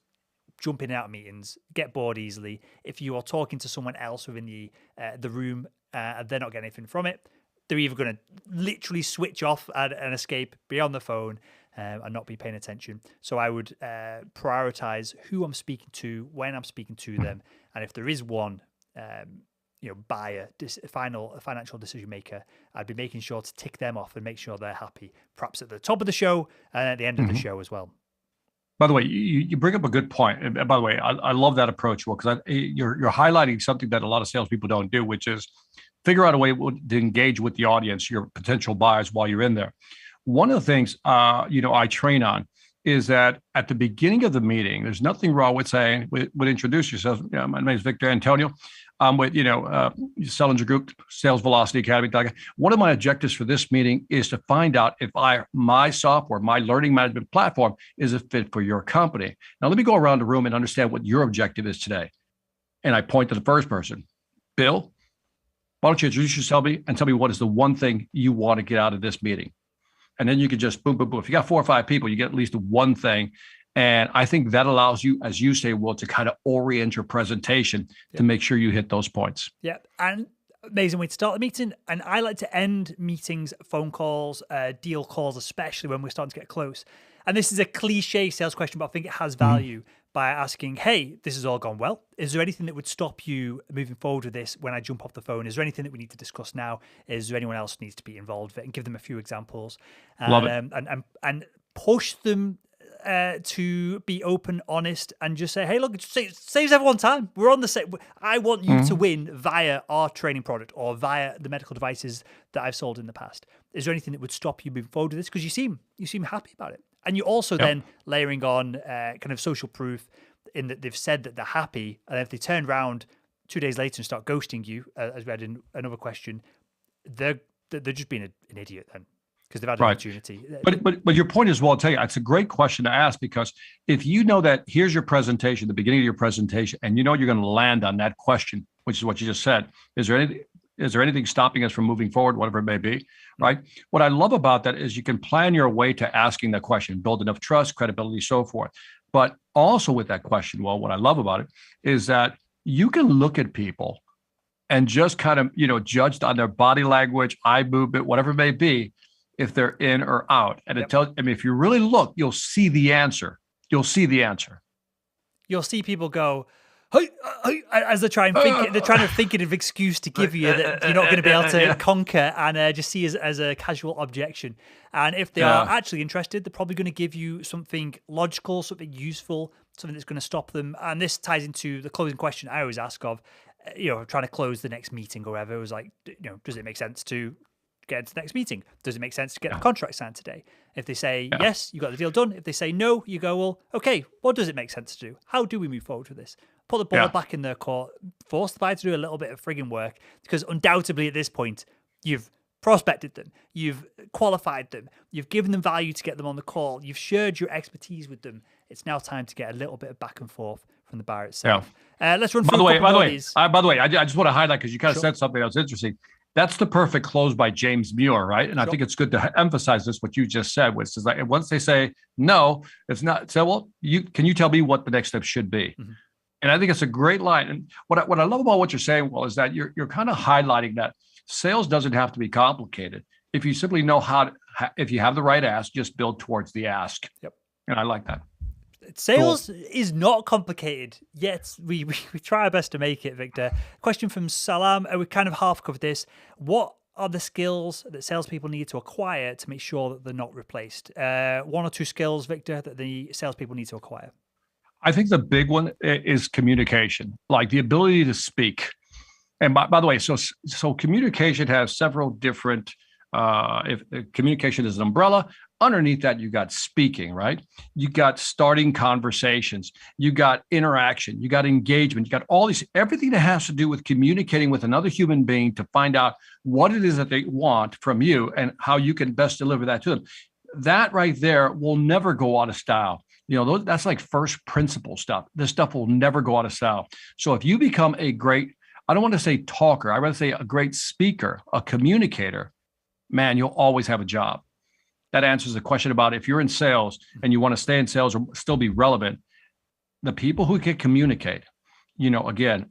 Speaker 1: jump in and out of meetings, get bored easily. If you are talking to someone else within the room, they're not getting anything from it, they're either going to literally switch off and escape, be on the phone, and not be paying attention. So I would prioritize who I'm speaking to, when I'm speaking to them, and if there is one buyer, a financial decision maker, I'd be making sure to tick them off and make sure they're happy, perhaps at the top of the show and at the end of the show as well.
Speaker 2: By the way, you bring up a good point. And by the way, I love that approach, because you're highlighting something that a lot of salespeople don't do, which is figure out a way to engage with the audience, your potential buyers, while you're in there. One of the things I train on is that at the beginning of the meeting, there's nothing wrong with saying, would introduce yourself. My name is Victor Antonio. I'm with Selinger Group, Sales Velocity Academy. One of my objectives for this meeting is to find out if my software, my learning management platform, is a fit for your company. Now, let me go around the room and understand what your objective is today. And I point to the first person. Bill, why don't you introduce yourself and tell me what is the one thing you want to get out of this meeting? And then you can just boom, boom, boom. If you got 4 or 5 people, you get at least one thing. And I think that allows you, as you say, Will, to kind of orient your presentation to make sure you hit those points.
Speaker 1: Yeah. And amazing way to start the meeting. And I like to end meetings, phone calls, deal calls, especially when we're starting to get close. And this is a cliche sales question, but I think it has value by asking, hey, this has all gone well. Is there anything that would stop you moving forward with this when I jump off the phone? Is there anything that we need to discuss now? Is there anyone else who needs to be involved with it? And give them a few examples.
Speaker 2: Love it.
Speaker 1: And push them to be open, honest, and just say, hey, look, it saves everyone time. We're on the same. I want you to win via our training product or via the medical devices that I've sold in the past. Is there anything that would stop you moving forward with this? Because you seem happy about it. And you're also then layering on kind of social proof in that they've said that they're happy. And if they turn around 2 days later and start ghosting you, as we had in another question, they're just being an idiot then, because they've had an opportunity.
Speaker 2: But your point is, well, I'll tell you, it's a great question to ask, because if you know that here's your presentation, the beginning of your presentation, and you know you're going to land on that question, which is what you just said, is there anything stopping us from moving forward, whatever it may be, right? What I love about that is you can plan your way to asking the question, build enough trust, credibility, so forth. But also with that question, well, what I love about it is that you can look at people and just kind of, judged on their body language, eye movement, whatever it may be, if they're in or out. And it tells, if you really look, you'll see the answer. You'll see people go, hey, as they're trying to think of an excuse to give you that you're not going to be able to conquer, and just see as a casual objection. And if they are actually interested, they're probably going to give you something logical, something useful, something that's going to stop them. And this ties into the closing question I always ask of, trying to close the next meeting or whatever. It was like, does it make sense to get into the next meeting? Does it make sense to get the contract signed today? If they say yes, you got the deal done. If they say no, you go, well, okay, what does it make sense to do? How do we move forward with this? Put the ball back in their court, force the buyer to do a little bit of frigging work, because undoubtedly at this point, you've prospected them, you've qualified them, you've given them value to get them on the call, you've shared your expertise with them. It's now time to get a little bit of back and forth from the buyer itself. Let's run through By the way, I just want to highlight, because you kind of said something that was interesting. That's the perfect close by James Muir, right? And I think it's good to emphasize this, what you just said, which is like, once they say no, it's not. So, well, can you tell me what the next step should be? Mm-hmm. And I think it's a great line. And what I love about what you're saying, Will, is that you're kind of highlighting that sales doesn't have to be complicated. If you simply know if you have the right ask, just build towards the ask.
Speaker 1: Yep.
Speaker 2: And I like that.
Speaker 1: Sales is not complicated, yet we try our best to make it, Victor. Question from Salam. We kind of half covered this. What are the skills that salespeople need to acquire to make sure that they're not replaced? One or two skills, Victor, that the salespeople need to acquire?
Speaker 2: I think the big one is communication, like the ability to speak. And by the way, so communication has several different, if communication is an umbrella, underneath that, you got speaking, right? You got starting conversations, you got interaction, you got engagement, you got all these, everything that has to do with communicating with another human being to find out what it is that they want from you and how you can best deliver that to them. That right there will never go out of style. That's like first principle stuff. This stuff will never go out of style. So if you become a great, I don't want to say talker, I'd rather say a great speaker, a communicator, man, you'll always have a job. That answers the question about if you're in sales and you want to stay in sales or still be relevant. The people who can communicate, again,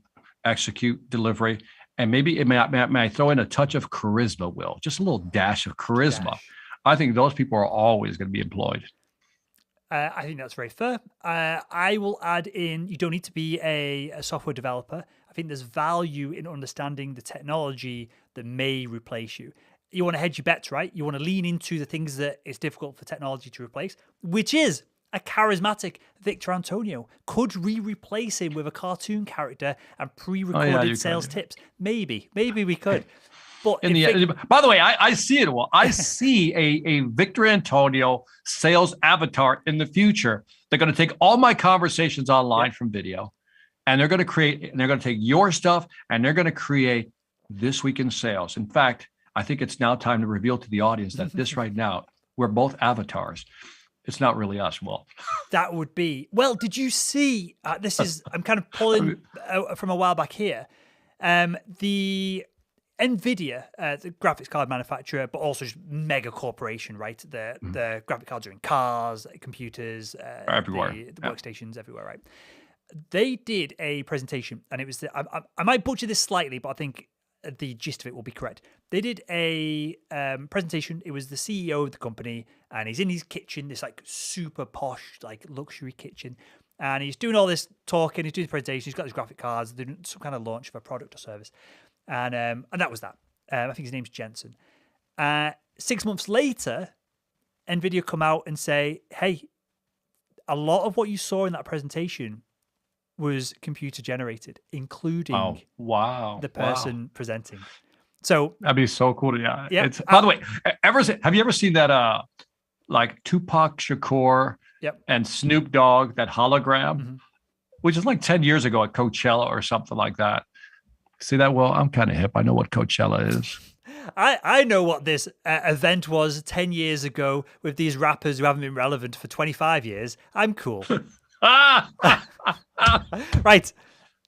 Speaker 2: execute, delivery, and maybe may I throw in a touch of charisma, Will, just a little dash of charisma. I think those people are always going to be employed.
Speaker 1: I think that's very fair. I will add in, you don't need to be a software developer. I think there's value in understanding the technology that may replace you. You want to hedge your bets, right? You want to lean into the things that it's difficult for technology to replace, which is a charismatic Victor Antonio. Could we replace him with a cartoon character and pre-recorded sales tips? Maybe we could. But
Speaker 2: by the way, I see it. Well, I see a Victor Antonio sales avatar in the future. They're going to take all my conversations online from video, and they're going to take your stuff and they're going to create This Week in Sales. In fact, I think it's now time to reveal to the audience that this right now, we're both avatars. It's not really us, Will.
Speaker 1: That would be. Well, did you see, I'm kind of pulling from a while back here, the NVIDIA, the graphics card manufacturer, but also just mega corporation, right? The graphic cards are in cars, computers,
Speaker 2: everywhere.
Speaker 1: The workstations everywhere, right? They did a presentation, and it was, I might butcher this slightly, but I think the gist of it will be correct. They did a presentation. It was the CEO of the company, and he's in his kitchen, this like super posh, like luxury kitchen. And he's doing all this talking, he's doing the presentation, he's got his graphic cards, they're doing some kind of launch of a product or service. And that was that. I think his name's Jensen. 6 months later, NVIDIA come out and say, hey, a lot of what you saw in that presentation was computer generated, including the person presenting. So
Speaker 2: that'd be so cool. Yeah. By the way, have you ever seen that like Tupac Shakur
Speaker 1: Yep.
Speaker 2: and Snoop Dogg, that hologram,
Speaker 1: Mm-hmm.
Speaker 2: which is like 10 years ago at Coachella or something like that. See that? Well, I'm kind of hip. I know what Coachella is.
Speaker 1: I know what this event was 10 years ago with these rappers who haven't been relevant for 25 years. I'm cool. Right.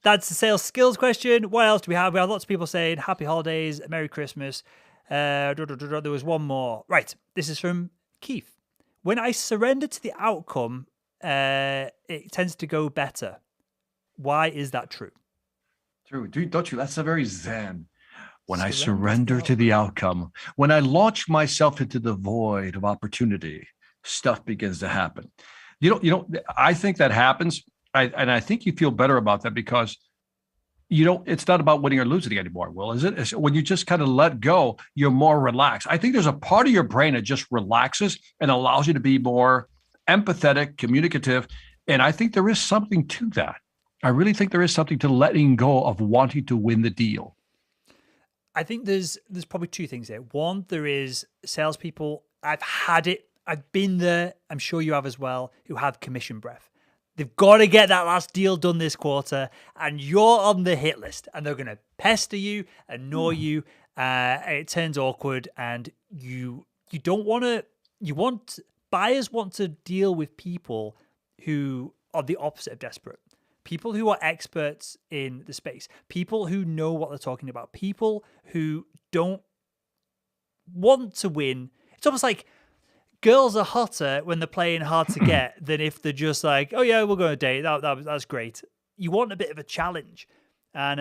Speaker 1: That's the sales skills question. What else do we have? We have lots of people saying happy holidays, Merry Christmas. There was one more. Right. This is from Keith. When I surrender to the outcome, it tends to go better. Why is that true?
Speaker 2: True. Don't you? That's a very Zen. When I surrender to the outcome, when I launch myself into the void of opportunity, stuff begins to happen. I think that happens. I think you feel better about that because it's not about winning or losing anymore, Will, is it? When you just kind of let go, you're more relaxed. I think there's a part of your brain that just relaxes and allows you to be more empathetic, communicative. And I think there is something to that. I really think there is something to letting go of wanting to win the deal.
Speaker 1: I think there's probably two things here. One, there is salespeople. I've had it. I've been there. I'm sure you have as well, who have commission breath. They've got to get that last deal done this quarter, and you're on the hit list, and they're going to pester you, annoy you. It turns awkward, and you don't want to. Buyers want to deal with people who are the opposite of desperate. People who are experts in the space, people who know what they're talking about, people who don't want to win. It's almost like girls are hotter when they're playing hard to get than if they're just like, oh yeah, we'll go on a date. That's great. You want a bit of a challenge. And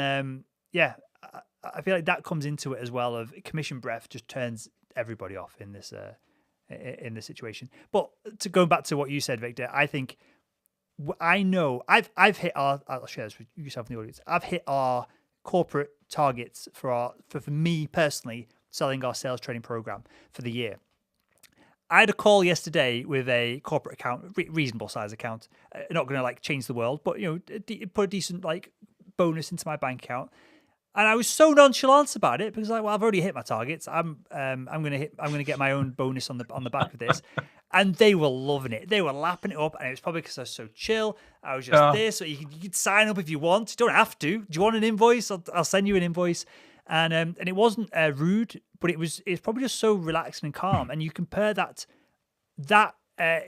Speaker 1: I feel like that comes into it as well. Of commission breath just turns everybody off in this situation. But going back to what you said, Victor, I think I know I've hit I'll share this with yourself in the audience. I've hit our corporate targets for me personally selling our sales training program for the year. I had a call yesterday with a corporate account, reasonable size account. Not going to change the world, but put a decent bonus into my bank account. And I was so nonchalant about it because I've already hit my targets. I'm gonna get my own bonus on the back of this. And they were loving it. They were lapping it up, and it was probably because I was so chill. I was just there, so you could sign up if you want. You don't have to. Do you want an invoice? I'll send you an invoice. And it wasn't rude, but it's probably just so relaxed and calm. And you compare that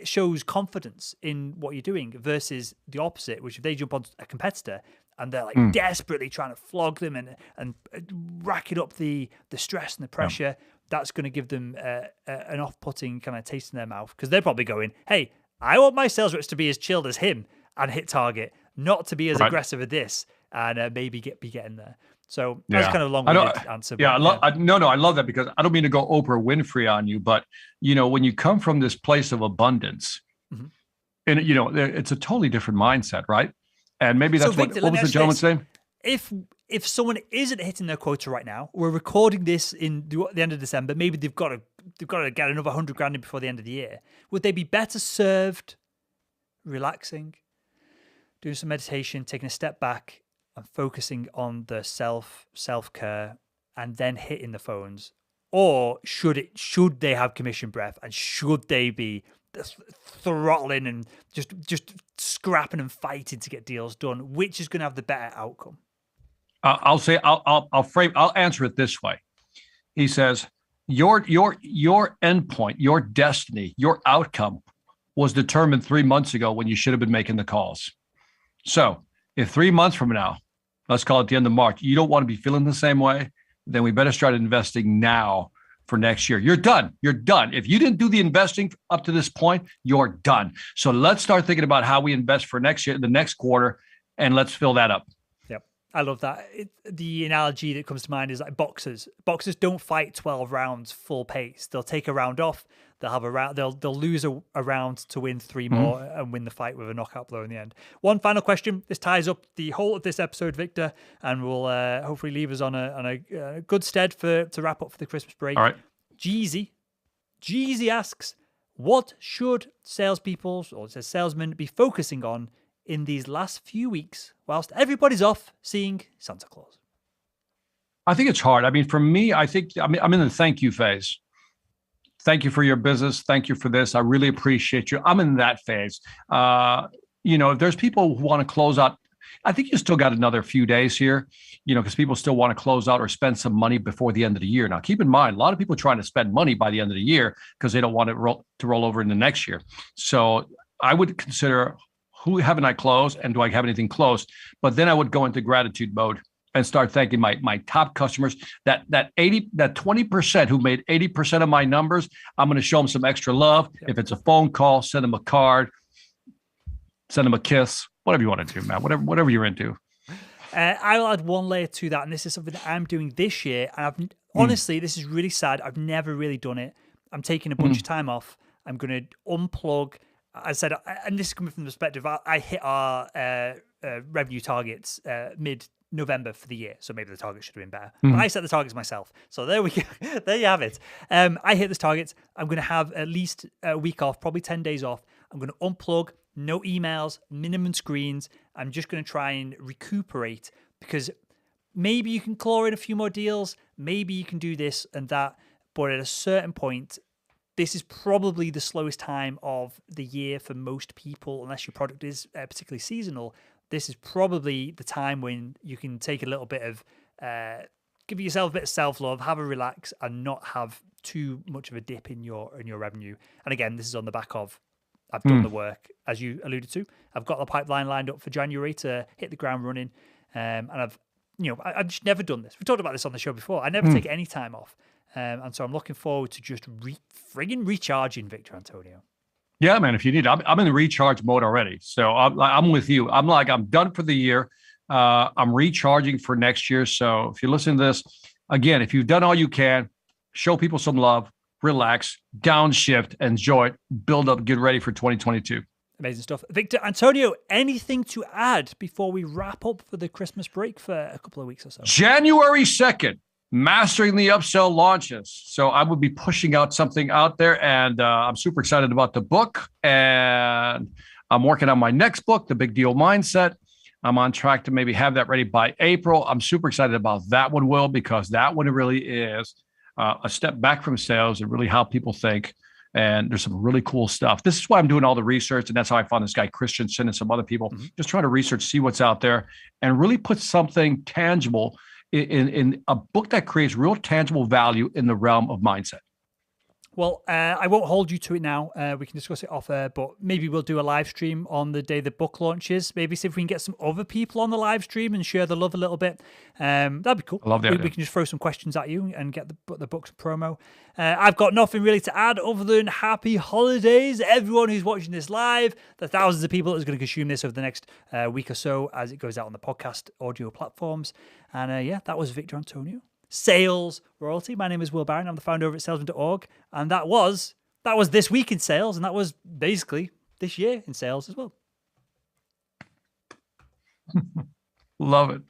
Speaker 1: shows confidence in what you're doing versus the opposite, which if they jump on a competitor and they're desperately trying to flog them and racking up the stress and the pressure. Yeah. That's going to give them an off-putting kind of taste in their mouth because they're probably going, hey, I want my sales reps to be as chilled as him and hit target, not to be as aggressive as this and maybe be getting there. So that's kind of a long-winded answer.
Speaker 2: Yeah, I love that because I don't mean to go Oprah Winfrey on you, but when you come from this place of abundance, and it's a totally different mindset, right? And maybe that's Victor, what was the gentleman's name?
Speaker 1: If someone isn't hitting their quota right now, we're recording this in the end of December. Maybe they've got to get another 100 grand in before the end of the year. Would they be better served relaxing, doing some meditation, taking a step back, and focusing on the self-care, and then hitting the phones, or should they have commission breath and should they be throttling and just scrapping and fighting to get deals done? Which is going to have the better outcome?
Speaker 2: I'll answer it this way. He says, your endpoint, your destiny, your outcome was determined 3 months ago when you should have been making the calls. So if 3 months from now, let's call it the end of March, you don't want to be feeling the same way, then we better start investing now for next year. You're done. You're done. If you didn't do the investing up to this point, you're done. So let's start thinking about how we invest for next year, the next quarter, and let's fill that up.
Speaker 1: I love that. The analogy that comes to mind is like boxers. Boxers don't fight 12 rounds full pace. They'll take a round off. They'll have a round. They'll lose a round to win 3 more and win the fight with a knockout blow in the end. One final question. This ties up the whole of this episode, Victor, and will hopefully leave us on a good stead to wrap up for the Christmas break.
Speaker 2: All right.
Speaker 1: Jeezy asks, what should salespeople or salesmen be focusing on in these last few weeks whilst everybody's off seeing Santa Claus?
Speaker 2: I think it's hard. I mean, for me, I'm in the thank you phase. Thank you for your business. Thank you for this. I really appreciate you. I'm in that phase. If there's people who want to close out, I think you still got another few days here, because people still want to close out or spend some money before the end of the year. Now, keep in mind, a lot of people are trying to spend money by the end of the year because they don't want it to roll over into next year. So I would consider, who haven't I closed, and do I have anything close? But then I would go into gratitude mode and start thanking my top customers, that 20% who made 80% of my numbers. I'm going to show them some extra love. Yeah. If it's a phone call, send them a card, send them a kiss, whatever you want to do, man, whatever you're into.
Speaker 1: I'll add one layer to that, and this is something that I'm doing this year. And honestly, this is really sad. I've never really done it. I'm taking a bunch of time off. I'm going to unplug. I said, and this is coming from the perspective, I hit our revenue targets mid-November for the year, so maybe the target should have been better. But I set the targets myself, so there we go. There you have it. I hit those targets. I'm going to have at least a week off, probably 10 days off. I'm going to unplug, no emails, minimum screens. I'm just going to try and recuperate, because maybe you can claw in a few more deals, maybe you can do this and that, but at a certain point, this is probably the slowest time of the year for most people, unless your product is particularly seasonal. This is probably the time when you can take a little bit of, give yourself a bit of self-love, have a relax, and not have too much of a dip in your revenue. And again, this is on the back of, I've done the work, as you alluded to. I've got the pipeline lined up for January to hit the ground running, and I've just never done this. We talked about this on the show before. I never take any time off. And so I'm looking forward to just friggin' recharging, Victor Antonio.
Speaker 2: Yeah, man, if you need, I'm in the recharge mode already. So I'm with you. I'm done for the year. I'm recharging for next year. So if you listen to this, again, if you've done all you can, show people some love, relax, downshift, enjoy it, build up, get ready for 2022.
Speaker 1: Amazing stuff. Victor Antonio, anything to add before we wrap up for the Christmas break for a couple of weeks or so?
Speaker 2: January 2nd. Mastering the Upsell launches. So I will be pushing out something out there, and I'm super excited about the book, and I'm working on my next book, The Big Deal Mindset. I'm on track to maybe have that ready by April. I'm super excited about that one, Will, because that one really is a step back from sales and really how people think. And there's some really cool stuff. This is why I'm doing all the research, and that's how I found this guy, Christensen, and some other people, just trying to research, see what's out there, and really put something tangible in a book that creates real tangible value in the realm of mindset.
Speaker 1: Well, I won't hold you to it now. We can discuss it off air, but maybe we'll do a live stream on the day the book launches. Maybe see if we can get some other people on the live stream and share the love a little bit. That'd be cool.
Speaker 2: I love that.
Speaker 1: We can just throw some questions at you and get the book's promo. I've got nothing really to add other than happy holidays, everyone who's watching this live, the thousands of people that's going to consume this over the next week or so as it goes out on the podcast audio platforms. And that was Victor Antonio. Sales Royalty. My name is Will Barron. I'm the founder over at salesman.org. And that was this week in sales. And that was basically this year in sales as well.
Speaker 2: Love it.